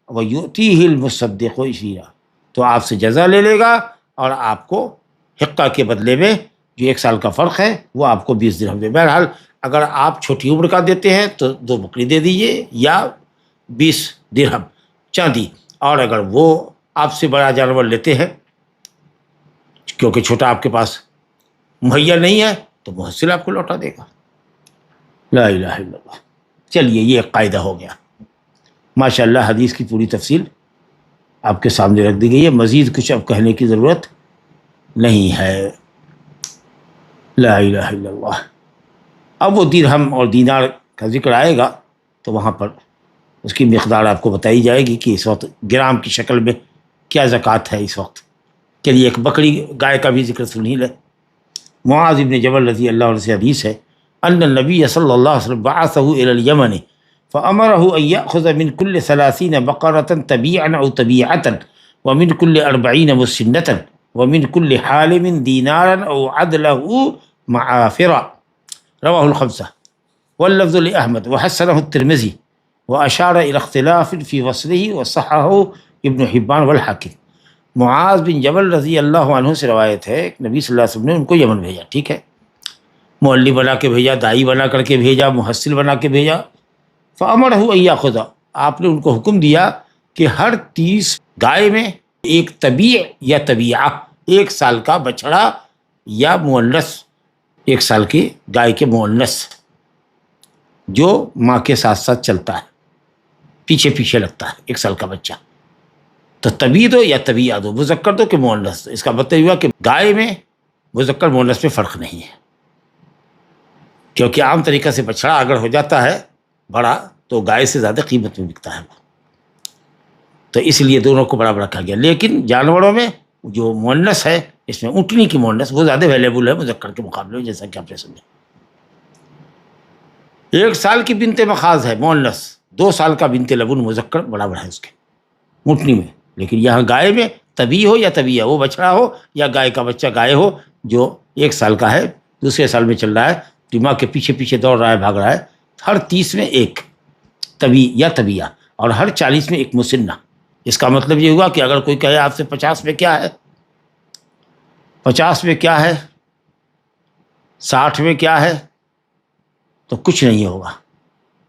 [SPEAKER 2] وَيُؤْتِيهِ الْمُصَدِّقُ عِشْرًا، تو آپ سے جزا لے لے گا اور آپ کو حقہ کے بدلے میں جو 1 سال کا فرق ہے وہ آپ کو 20 درہم دے۔ بہرحال اگر آپ چھوٹی عمر کا دیتے ہیں تو 2 بکری دے دیجیے یا 20 درہم چاندی، اور اگر وہ آپ سے بڑا جانور لیتے ہیں کیونکہ چھوٹا آپ کے پاس مہیا نہیں ہے تو محصل آپ کو لوٹا دے گا۔ لا الہ الا اللہ۔ چلیے یہ ایک قاعدہ ہو گیا، ماشاءاللہ حدیث کی پوری تفصیل آپ کے سامنے رکھ دی گئی ہے، مزید کچھ اب کہنے کی ضرورت نہیں ہے۔ لا الہ الا اللہ۔ اب وہ درہم اور دینار کا ذکر آئے گا تو وہاں پر اس کی مقدار آپ کو بتائی جائے گی کہ اس وقت گرام کی شکل میں کیا زکوٰۃ ہے اس وقت۔ چلیے ایک بکری گائے کا بھی ذکر سن ہی لیں۔ معاذ بن جبل رضی اللہ عنہ سے حدیث ہے، ان النبی صلی اللہ علیہ وسلم بعثہ الی الیمن فامرہ ان یأخذ من کل 30 بقرة تبیعا او تبیعة ومن کل 40 مسنة ومن کل حالم دینارا او عدلہ معافرا، رواہ الخمسہ واللفظ لأحمد وحسنہ الترمذی واشار الى اختلاف فی وصلہ وصححہ ابن حبان والحاکم۔ معاذ بن جبل رضی اللہ عنہ سے روایت ہے، نبی صلی اللہ علیہ وسلم نے ان کو یمن بھیجا، ٹھیک ہے، مولوی بنا کے بھیجا، دائی بنا کر کے بھیجا، محصل بنا کے بھیجا۔ فامرہ ان یاخذ، آپ نے ان کو حکم دیا کہ ہر 30 گائے میں ایک طبیع یا طبیعہ، 1 سال کا بچڑا یا مؤنث، 1 سال کی گائے کے مؤنث جو ماں کے ساتھ ساتھ چلتا ہے، پیچھے پیچھے لگتا ہے، 1 سال کا بچہ، تو طبیع دو یا طبیعہ دو، مذکر دو کہ مؤنث۔ اس کا مطلب ہوا کہ گائے میں مذکر مؤنث میں فرق نہیں ہے، کیونکہ عام طریقہ سے بچڑا اگر ہو جاتا ہے بڑا تو گائے سے زیادہ قیمت میں بکتا ہے وہ، تو اس لیے دونوں کو برابر رکھا گیا۔ لیکن جانوروں میں جو مؤنث ہے اس میں اونٹنی کی مؤنث وہ زیادہ ویلیبل ہے مذکر کے مقابلے میں، جیسا کہ آپ نے سمجھا۔ 1 سال کی بنت مخاض ہے مؤنث، 2 سال کا بنت لبن مذکر برابر ہے اس کے اونٹنی میں، لیکن یہاں گائے میں طبی ہو یا طبیعہ، وہ بچڑا ہو یا گائے کا بچہ گائے ہو جو 1 سال کا ہے، دوسرے سال میں چل رہا ہے، دماغ کے پیچھے پیچھے دوڑ رہا ہے، بھاگ رہا ہے، ہر 30 میں 1 طبی یا طبیعہ، اور ہر 40 میں 1 مسنہ۔ اس کا مطلب یہ ہوا کہ اگر کوئی کہے آپ سے 50 میں کیا ہے، 50 میں کیا ہے، 60 میں کیا ہے، تو کچھ نہیں ہوگا،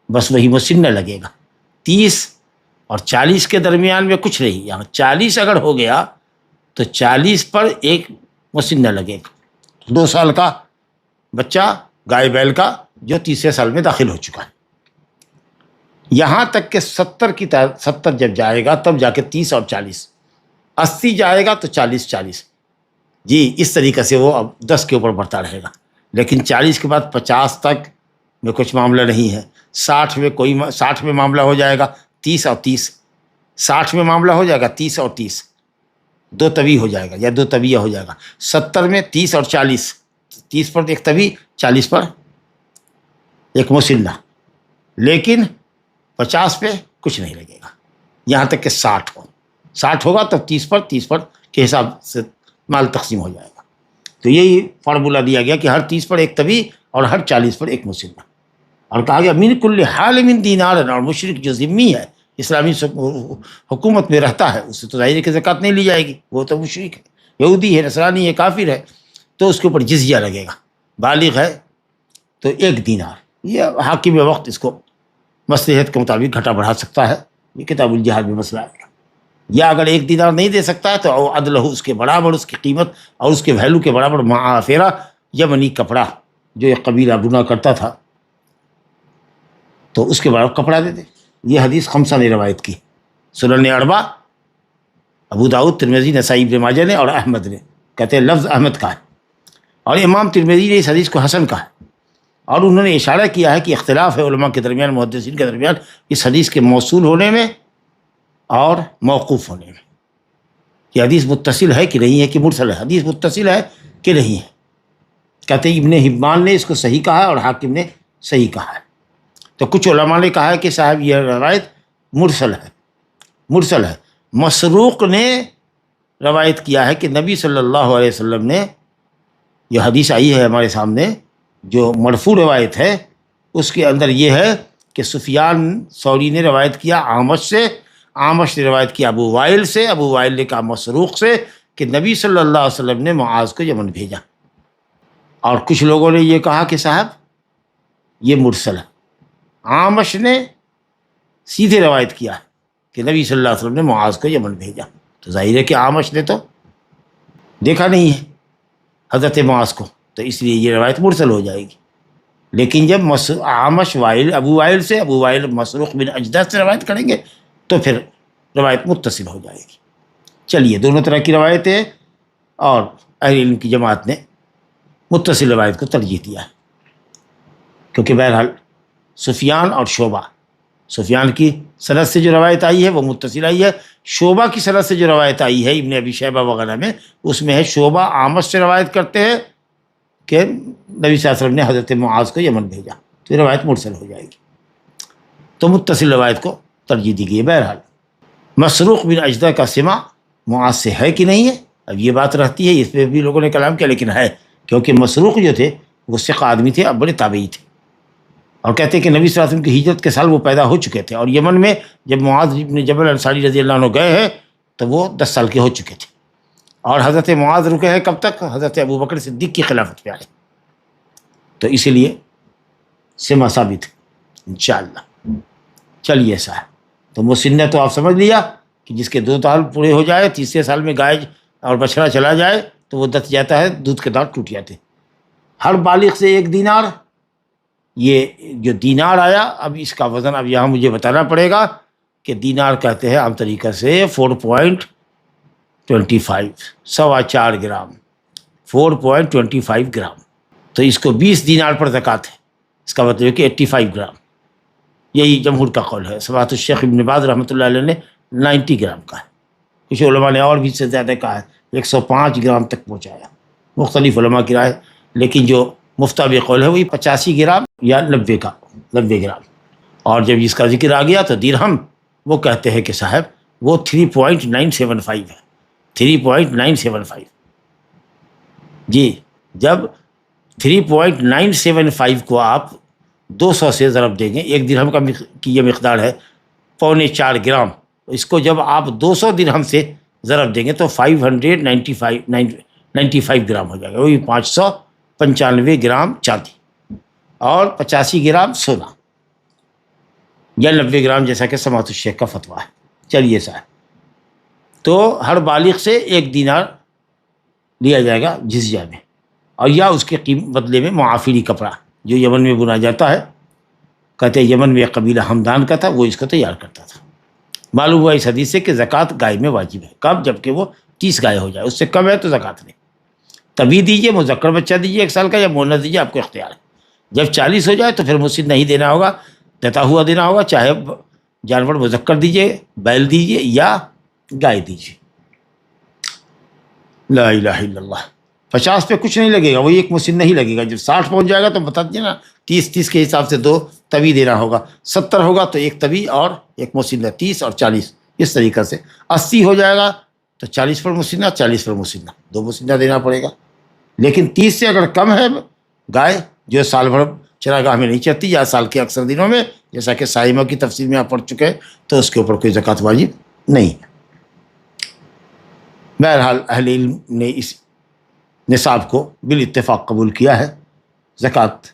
[SPEAKER 2] بس وہی مسنہ لگے گا۔ 30 اور 40 کے درمیان میں کچھ نہیں، یہاں 40 اگر ہو گیا تو 40 پر 1 مسنہ لگے گا، 2 سال کا بچہ گائے بیل کا جو 30 سال میں داخل ہو چکا ہے۔ یہاں تک کہ 70 جب جائے گا تب جا کے 30 اور 40، 80 جائے گا تو 40 جی، اس طریقے سے وہ اب 10 کے اوپر بڑھتا رہے گا، لیکن 40 کے بعد 50 تک میں کچھ معاملہ نہیں ہے، 60 میں معاملہ ہو جائے گا، 30 اور 30، 60 میں معاملہ ہو جائے گا، 30 اور 30، 2 طبی ہو جائے گا یا 2 طبیعہ ہو جائے گا، 70 میں 30 اور 40، 30 پر 1 طبی، 40 پر 1 مسنہ، لیکن 50 پہ کچھ نہیں لگے گا یہاں تک کہ 60 ہوگا تو 30 پر کے حساب سے مال تقسیم ہو جائے گا۔ تو یہی فارمولہ دیا گیا کہ ہر 30 پر 1 طبی اور ہر 40 پر 1 مسنہ، اور کہا گیا من کل حال من دینار، اور مشرک جو ذمی ہے اسلامی حکومت میں رہتا ہے اس سے تو ظاہر ہے کہ زکوٰۃ نہیں لی جائے گی، وہ تو مشرک ہے، یہودی ہے، نصرانی ہے، کافر ہے، تو اس کے اوپر جزیہ لگے گا، بالغ ہے تو 1 دینار۔ یہ حاکم وقت اس کو مصلحت کے مطابق گھٹا بڑھا سکتا ہے، یہ کتاب الجہاد میں مسئلہ ہے۔ یا اگر 1 دینار نہیں دے سکتا ہے تو عدل ہو، اس کے برابر اس کی قیمت اور اس کے ویلو کے برابر معافرہ یمنی کپڑا جو ایک قبیلہ بنا کرتا تھا تو اس کے برابر کپڑا دے دے۔ یہ حدیث 5 نے روایت کی، سنن 4، ابو داؤد، ترمذی، نسائی، ابن ماجہ نے اور احمد نے، کہتے ہیں لفظ احمد کا ہے، اور امام ترمذی نے اس حدیث کو حسن کہا، اور انہوں نے اشارہ کیا ہے کہ اختلاف ہے علماء کے درمیان، محدثین کے درمیان، اس حدیث کے موصول ہونے میں اور موقوف ہونے میں، کہ حدیث متصل ہے کہ نہیں ہے، کہ مرسل ہے، حدیث متصل ہے کہ نہیں ہے۔ کہتے ہیں ابن حبان نے اس کو صحیح کہا ہے اور حاکم نے صحیح کہا ہے۔ تو کچھ علماء نے کہا ہے کہ صاحب یہ روایت مرسل ہے۔ مسروق نے روایت کیا ہے کہ نبی صلی اللہ علیہ وسلم نے، یہ حدیث آئی ہے ہمارے سامنے جو مرفوع روایت ہے، اس کے اندر یہ ہے کہ سفیان ثوری نے روایت کیا اعمش سے، اعمش نے روایت کیا ابو وائل سے، ابو وائل نے کہا مسروق سے کہ نبی صلی اللہ علیہ وسلم نے معاذ کو یمن بھیجا، اور کچھ لوگوں نے یہ کہا کہ صاحب یہ مرسل ہے۔ اعمش نے سیدھے روایت کیا کہ نبی صلی اللہ علیہ وسلم نے معاذ کو یمن بھیجا، تو ظاہر ہے کہ اعمش نے تو دیکھا نہیں ہے حضرت معاذ کو، تو اس لیے یہ روایت مرسل ہو جائے گی۔ لیکن جب اعمش ابو وائل مسروق بن اجدہ سے روایت کریں گے تو پھر روایت متصل ہو جائے گی۔ چلیے، دونوں طرح کی روایتیں، اور اہل علم کی جماعت نے متصل روایت کو ترجیح دیا ہے، کیونکہ بہرحال سفیان اور شعبہ، سفیان کی سند سے جو روایت آئی ہے وہ متصل آئی ہے، شعبہ کی سند سے جو روایت آئی ہے ابن ابی شیبہ وغیرہ میں، اس میں ہے شعبہ اعمش سے روایت کرتے ہیں کہ نبی صلی اللہ علیہ وسلم نے حضرت معاذ کو یمن بھیجا، تو یہ روایت مرسل ہو جائے گی، تو متصل روایت کو ترجیح دی گئی ہے۔ بہرحال مسروق بن اجدہ کا سماع معاذ سے ہے کہ نہیں ہے، اب یہ بات رہتی ہے، اس پہ بھی لوگوں نے کلام کیا، لیکن ہے، کیونکہ مسروق جو تھے وہ ثقہ آدمی تھے، اب بڑے تابعی تھے، اور کہتے ہیں کہ نبی صلی اللہ علیہ وسلم کی ہجرت کے سال وہ پیدا ہو چکے تھے، اور یمن میں جب معاذ بن جبل انصاری رضی اللہ عنہ گئے ہیں تو وہ 10 سال کے ہو چکے تھے، اور حضرت معاذ رکے ہیں کب تک؟ حضرت ابو بکر صدیق کی خلافت پہ آئے، تو اسی لیے سماع ثابت انشاءاللہ۔ چلیے صاحب، تو مسنہ تو آپ سمجھ لیا کہ جس کے 2 سال پورے ہو جائے، 30 سال میں گائے اور بچڑا چلا جائے تو وہ دت جاتا ہے، دودھ کے دانت ٹوٹ جاتے۔ ہر بالغ سے 1 دینار، یہ جو دینار آیا، اب اس کا وزن اب یہاں مجھے بتانا پڑے گا کہ دینار کہتے ہیں عام طریقہ سے 4.25، 4.25 گرام، 4.25 گرام، تو اس کو 20 دینار پر زکوٰۃ ہے، اس کا مطلب ہے کہ 85 گرام، یہی جمہور کا قول ہے۔ سماحت الشیخ ابن باز رحمۃ اللہ علیہ نے 90 گرام کا ہے، کچھ علماء نے اور بھی سے زیادہ کہا ہے، 105 گرام تک پہنچایا. مختلف علماء کی رائے، لیکن جو مفتابی قول ہے وہی 85 گرام یا 90 گرام. اور جب اس کا ذکر آ گیا تو درہم وہ کہتے ہیں کہ صاحب وہ 3.975 ہے. 3.975 جی. جب 3.975 کو آپ 200 سے ضرب دیں گے، ایک درہم کی یہ مقدار ہے 4.25 گرام. اس کو جب آپ 200 درہم سے ضرب دیں گے تو 595 گرام ہو جائے گا. وہی 595 گرام چاندی اور 85 گرام سونا یا 90 گرام، جیسا کہ سماعت الشیخ کا فتویٰ ہے. چلیے صاحب، تو ہر بالغ سے 1 دینار لیا جائے گا جزیہ میں، اور یا اس کے بدلے میں معافری کپڑا جو یمن میں بنا جاتا ہے. کہتے ہیں یمن میں ایک قبیلہ ہمدان کا تھا، وہ اس کو تیار کرتا تھا. معلوم ہوا اس حدیث سے کہ زکوٰۃ گائے میں واجب ہے. کب؟ جب کہ وہ 30 گائے ہو جائے. اس سے کم ہے تو زکوٰۃ نہیں. تبھی دیجیے، مذکر بچہ دیجیے 1 سال کا، یا مؤنث دیجیے، آپ کو اختیار ہے. جب 40 ہو جائے تو پھر مسن نہیں دینا ہوگا، دیتا ہوا دینا ہوگا. چاہے جانور مذکر دیجیے، بیل دیجیے یا گائے دیجیے. لا الہ الا اللہ. 50 پہ کچھ نہیں لگے گا، وہی ایک مسن نہیں لگے گا. جب 60 پہنچ جائے گا تو بتا دیجیے نا، 30 کے حساب سے 2 تبی دینا ہوگا. 70 ہوگا تو 1 تبی اور 1 مسنہ، 30 اور 40 اس طریقے سے. 80 ہو جائے گا تو 40 پر مسنہ، 40 پر مسنہ، 2 مسنہ دینا پڑے گا. لیکن 30 سے اگر کم ہے گائے جو سال بھر چراگاہ میں نہیں چرتی یا سال کے اکثر دنوں میں، جیسا کہ سائمہ کی تفصیل میں آپ پڑھ چکے ہیں، تو اس کے اوپر کوئی زکوٰۃ واجب نہیں ہے. بہرحال اہل علم نے اس نصاب کو بالاتفاق قبول کیا ہے. زکوٰۃ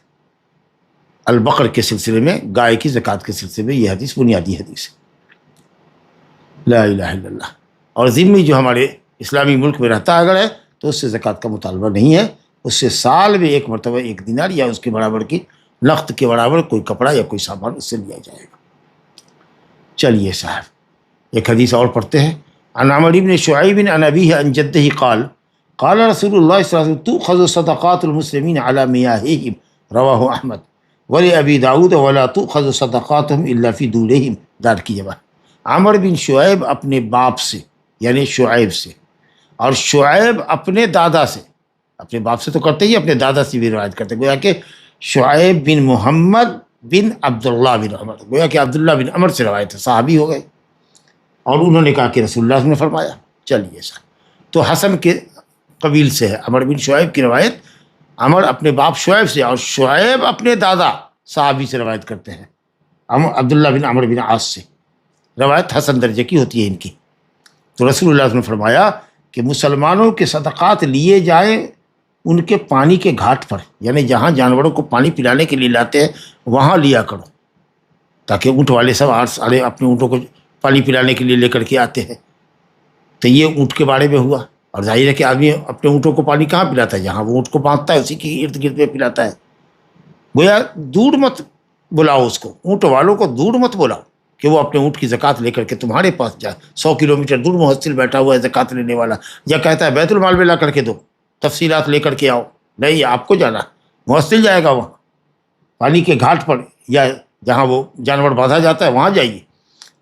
[SPEAKER 2] البقر کے سلسلے میں، گائے کی زکوٰۃ کے سلسلے میں یہ حدیث بنیادی حدیث ہے. لا الہ الا اللہ. اور ذمی جو ہمارے اسلامی ملک میں رہتا اگر ہے تو اس سے زکوٰۃ کا مطالبہ نہیں ہے. اس سے سال میں 1 مرتبہ 1 دینار یا اس کے برابر کی نقد کے برابر کوئی کپڑا یا کوئی سامان اس سے لیا جائے گا. چلیے صاحب، ایک حدیث اور پڑھتے ہیں. عن عمرو بن شعیب عن ابیہ عن جدہ قال قال رسول اللہ صلی اللہ علیہ وسلم تؤخذ صدقات المسلمین علی میاہہم رواہ احمد ولابی داؤد ولا تؤخذ صدقاتهم الا فی دورہم. دار کی جگہ عمرو بن شعیب اپنے باپ سے یعنی شعیب سے، اور شعیب اپنے دادا سے. اپنے باپ سے تو کرتے ہی، اپنے دادا سے بھی روایت کرتے. گویا کہ شعیب بن محمد بن عبداللہ بن عمر، گویا کہ عبداللہ بن عمر سے روایت ہے، صحابی ہو گئے. اور انہوں نے کہا کہ رسول اللہ نے فرمایا. چلیے سر، تو حسن کے قبیل سے ہے عمر بن شعیب کی روایت. عمر اپنے باپ شعیب سے، اور شعیب اپنے دادا صحابی سے روایت کرتے ہیں، عبداللہ بن عمر بن عاص سے. روایت حسن درجے کی ہوتی ہے ان کی. تو رسول اللہ نے فرمایا کہ مسلمانوں کے صدقات لیے جائیں ان کے پانی کے گھاٹ پر، یعنی جہاں جانوروں کو پانی پلانے کے لیے لاتے ہیں وہاں لیا کرو، تاکہ اونٹ والے سب سارے اپنے اونٹوں کو پانی پلانے کے لیے لے کر کے آتے ہیں. تو یہ اونٹ کے بارے میں ہوا. اور ظاہر ہے کہ آدمی اپنے اونٹوں کو پانی کہاں پلاتا ہے؟ جہاں وہ اونٹ کو باندھتا ہے اسی کے ارد گرد میں پلاتا ہے. گویا دور مت بلاؤ اس کو، اونٹ والوں کو دور مت بلاؤ کہ وہ اپنے اونٹ کی زکوٰۃ لے کر کے تمہارے پاس جائے. 100 کلومیٹر دور محصل بیٹھا ہوا ہے زکوٰۃ لینے والا، یا کہتا ہے بیت المال میں لا کر کے دو، تفصیلات لے کر کے آؤ. نہیں، آپ کو جانا، محصل جائے گا وہاں پانی کے گھاٹ پر یا جہاں وہ جانور باندھا جاتا ہے وہاں جائیے.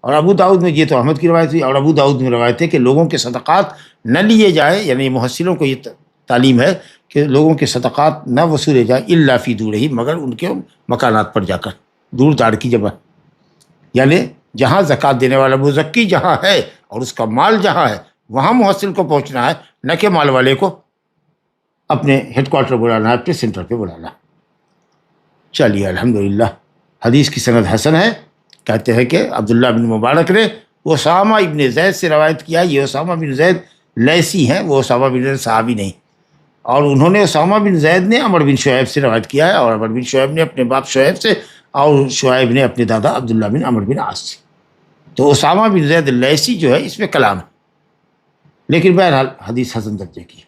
[SPEAKER 2] اور ابو داؤد میں، یہ تو احمد کی روایت ہوئی، اور ابو داؤد میں روایت ہے کہ لوگوں کے صدقات نہ لیے جائیں، یعنی محصلوں کو یہ تعلیم ہے کہ لوگوں کے صدقات نہ وصولے جائیں الا فی دورہم، مگر ان کے مکانات پر جا کر، دور دار کی جگہ، یعنی جہاں زکوٰۃ دینے والا مزکی جہاں ہے اور اس کا مال جہاں ہے وہاں محصل کو پہنچنا ہے، نہ کہ مال والے کو اپنے ہیڈ کوارٹر بلانا ہے، اپنے سینٹر پہ بلانا. چلیے الحمدللہ. حدیث کی سند حسن ہے. کہتے ہیں کہ عبداللہ بن مبارک نے اسامہ ابن زید سے روایت کیا. یہ اسامہ بن زید لیسی ہیں، وہ اسامہ بن زید صحابی نہیں. اور انہوں نے اسامہ بن زید نے عمر بن شعیب سے روایت کیا ہے، اور عمر بن شعیب نے اپنے باپ شعیب سے، اور شعیب نے اپنے دادا عبداللہ بن عمر بن عاص سے. تو اسامہ بن زید لیسی جو ہے اس میں کلام ہے، لیکن بہرحال حدیث حسن درجے کی ہے.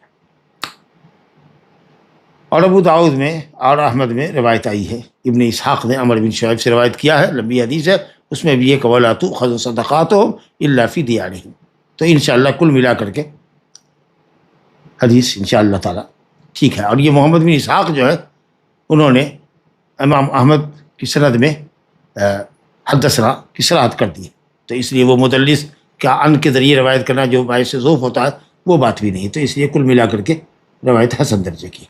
[SPEAKER 2] اور ابو داؤد میں اور احمد میں روایت آئی ہے. ابن اسحاق نے عمر بن شعیب سے روایت کیا ہے، لمبی حدیث ہے. اس میں بھی یہ کہ وَلَا تُؤْخَذُ صَدَقَاتُهُمْ إِلَّا فِي دِيَارِهِمْ. تو انشاءاللہ کل ملا کر کے حدیث انشاءاللہ تعالی ٹھیک ہے. اور یہ محمد بن اسحاق جو ہے انہوں نے امام احمد کی سند میں حدثنا کی صراحت کر دی. تو اس لیے وہ مدلس کا ان کے ذریعے روایت کرنا جو باعث ذوف ہوتا ہے وہ بات بھی نہیں. تو اس لیے کل ملا کر کے روایت حسن درجے کی.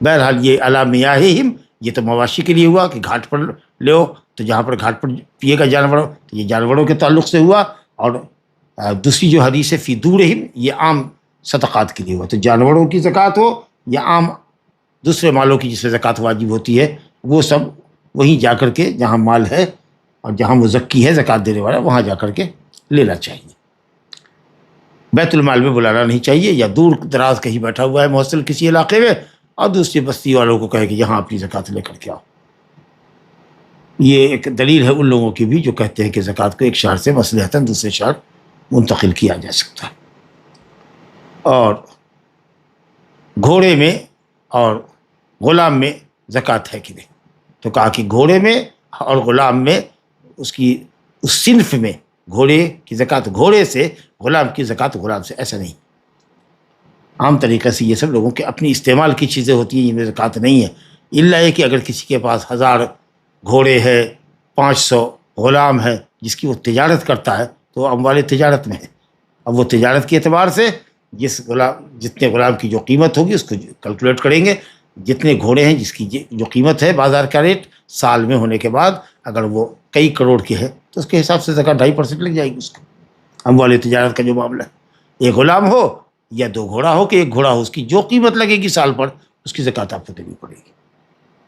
[SPEAKER 2] بہرحال یہ علی میاہہم، یہ تو مواشی کے لیے ہوا کہ گھاٹ پر لو، تو جہاں پر گھاٹ پر پیے گا جانور تو یہ جانوروں کے تعلق سے ہوا. اور دوسری جو حدیث ہے فی دورہم، یہ عام صدقات کے لیے ہوا. تو جانوروں کی زکوٰۃ ہو یا عام دوسرے مالوں کی جس سے زکوٰۃ واجب ہوتی ہے، وہ سب وہیں جا کر کے جہاں مال ہے اور جہاں مزکی ہے زکوٰۃ دینے والا، وہاں جا کر کے لینا چاہیے. بیت المال میں بلانا نہیں چاہیے، یا دور دراز کہیں بیٹھا ہوا ہے محصل کسی علاقے میں اور دوسری بستی والوں کو کہے کہ یہاں اپنی زکوٰۃ لے کر کے آؤ. یہ ایک دلیل ہے ان لوگوں کی بھی جو کہتے ہیں کہ زکوٰۃ کو ایک شہر سے مصلحتاً دوسرے شہر منتقل کیا جا سکتا ہے. اور گھوڑے میں اور غلام میں زکوٰۃ ہے کہ نہیں؟ تو کہا کہ گھوڑے میں اور غلام میں اس صنف میں گھوڑے کی زکوٰۃ گھوڑے سے، غلام کی زکوٰۃ غلام سے. ایسا نہیں. عام طریقے سے یہ سب لوگوں کے اپنی استعمال کی چیزیں ہوتی ہیں، ان میں زکوٰۃ نہیں ہے. الا یہ کہ اگر کسی کے پاس 1000 گھوڑے ہے، 500 غلام ہے جس کی وہ تجارت کرتا ہے، تو وہ اموال تجارت میں ہے. اب وہ تجارت کے اعتبار سے جتنے غلام کی جو قیمت ہوگی اس کو کیلکولیٹ کریں گے. جتنے گھوڑے ہیں جس کی جو قیمت ہے بازار کا ریٹ، سال میں ہونے کے بعد اگر وہ کئی کروڑ کے ہے تو اس کے حساب سے زکوٰۃ 2.5% لگ جائے گی اس کو. اموال تجارت کا جو معاملہ ہے، ایک غلام ہو یا 2 گھوڑا ہو کہ 1 گھوڑا ہو، اس کی جو قیمت لگے گی سال پر اس کی زکوٰۃ آپ کو دینی پڑے گی.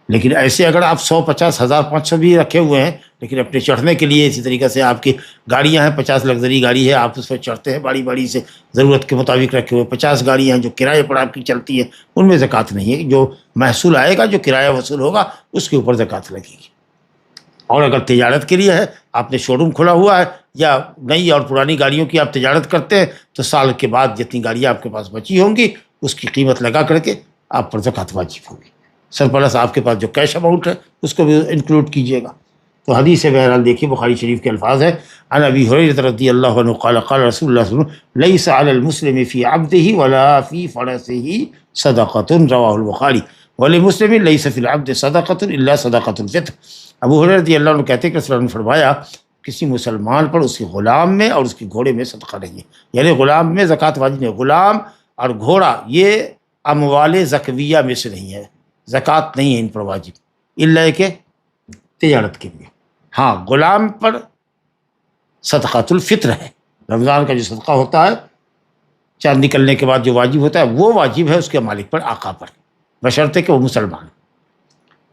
[SPEAKER 2] لیکن ایسے اگر آپ 100، 50، 1000، 500 بھی رکھے ہوئے ہیں، لیکن اپنے چڑھنے کے لیے اسی طریقے سے آپ کی گاڑیاں ہیں، 50 لگژری گاڑی ہے، آپ اس پر چڑھتے ہیں باڑی سے ضرورت کے مطابق رکھے ہوئے، 50 گاڑیاں ہیں جو کرائے پر آپ کی چلتی ہیں، ان میں زکوٰۃ نہیں ہے. جو محصول آئے گا، جو کرایہ وصول ہوگا، اس کے اوپر زکوٰۃ لگے گی. اور اگر تجارت کے لیے ہے، آپ نے شو روم کھولا ہوا ہے یا نئی اور پرانی گاڑیوں کی آپ تجارت کرتے ہیں، تو سال کے بعد جتنی گاڑیاں آپ کے پاس بچی ہوں گی اس کی قیمت لگا کر کے آپ پر زکوٰۃ واجب ہوگی. سرپلس آپ کے پاس جو کیش اماؤنٹ ہے اس کو بھی انکلوڈ کیجیے گا. تو حدیث ہے، بہرحال دیکھیے بخاری شریف کے الفاظ ہیں. عن ابی ہریرہ رضی اللہ عنہ قال قال رسول اللہ صلی اللہ علیہ وسلم لیس علی المسلم فی عبدہ ولا فی فرسہ صدقۃ رواہ البخاری ولمسلم لیس فی العبد صدقۃ الا صدقۃ الفطر. ابو ہریرہ رضی اللہ عنہ کہتے ہیں کہ رسول اللہ نے فرمایا کسی مسلمان پر اس کے غلام میں اور اس کے گھوڑے میں صدقہ نہیں ہے. یعنی غلام میں زکوٰۃ واجب نہیں. غلام اور گھوڑا یہ اموال زکویہ میں سے نہیں ہے، زکوٰۃ نہیں ہے ان پر واجب، الا کہ تجارت کے لیے. ہاں، غلام پر صدقۃ الفطر ہے، رمضان کا جو صدقہ ہوتا ہے چاند نکلنے کے بعد جو واجب ہوتا ہے وہ واجب ہے اس کے مالک پر، آقا پر، بشرطے کہ وہ مسلمان.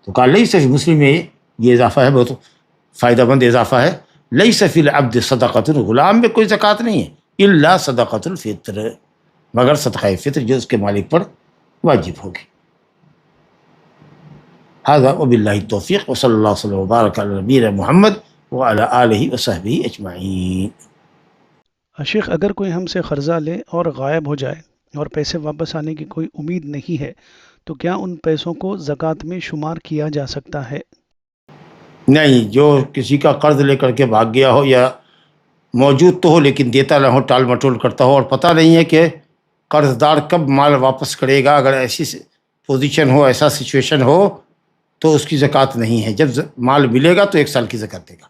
[SPEAKER 2] تو کہا لیس فی مسلم میں یہ اضافہ ہے، بہت فائدہ مند اضافہ ہے. لیس فی العبد صدقۃ، غلام میں کوئی زکوٰۃ نہیں ہے، الا صدقۃ الفطر، مگر صدقہ فطر جو اس کے مالک پر واجب ہوگی. هذا وباللہ التوفیق وصلی اللہ وسلم وبارک علی نبینا محمد وعلی آلہ وصحبہ اجمعین.
[SPEAKER 3] شیخ، اگر کوئی ہم سے قرضہ لے اور غائب ہو جائے اور پیسے واپس آنے کی کوئی امید نہیں ہے تو کیا ان پیسوں کو زکوٰۃ میں شمار کیا جا سکتا ہے؟
[SPEAKER 2] نہیں، جو کسی کا قرض لے کر کے بھاگ گیا ہو یا موجود تو ہو لیکن دیتا نہ ہو، ٹال مٹول کرتا ہو اور پتہ نہیں ہے کہ قرض دار کب مال واپس کرے گا، اگر ایسی پوزیشن ہو، ایسا سچویشن ہو تو اس کی زکوٰۃ نہیں ہے. جب مال ملے گا تو 1 سال کی زکوٰۃ دے گا.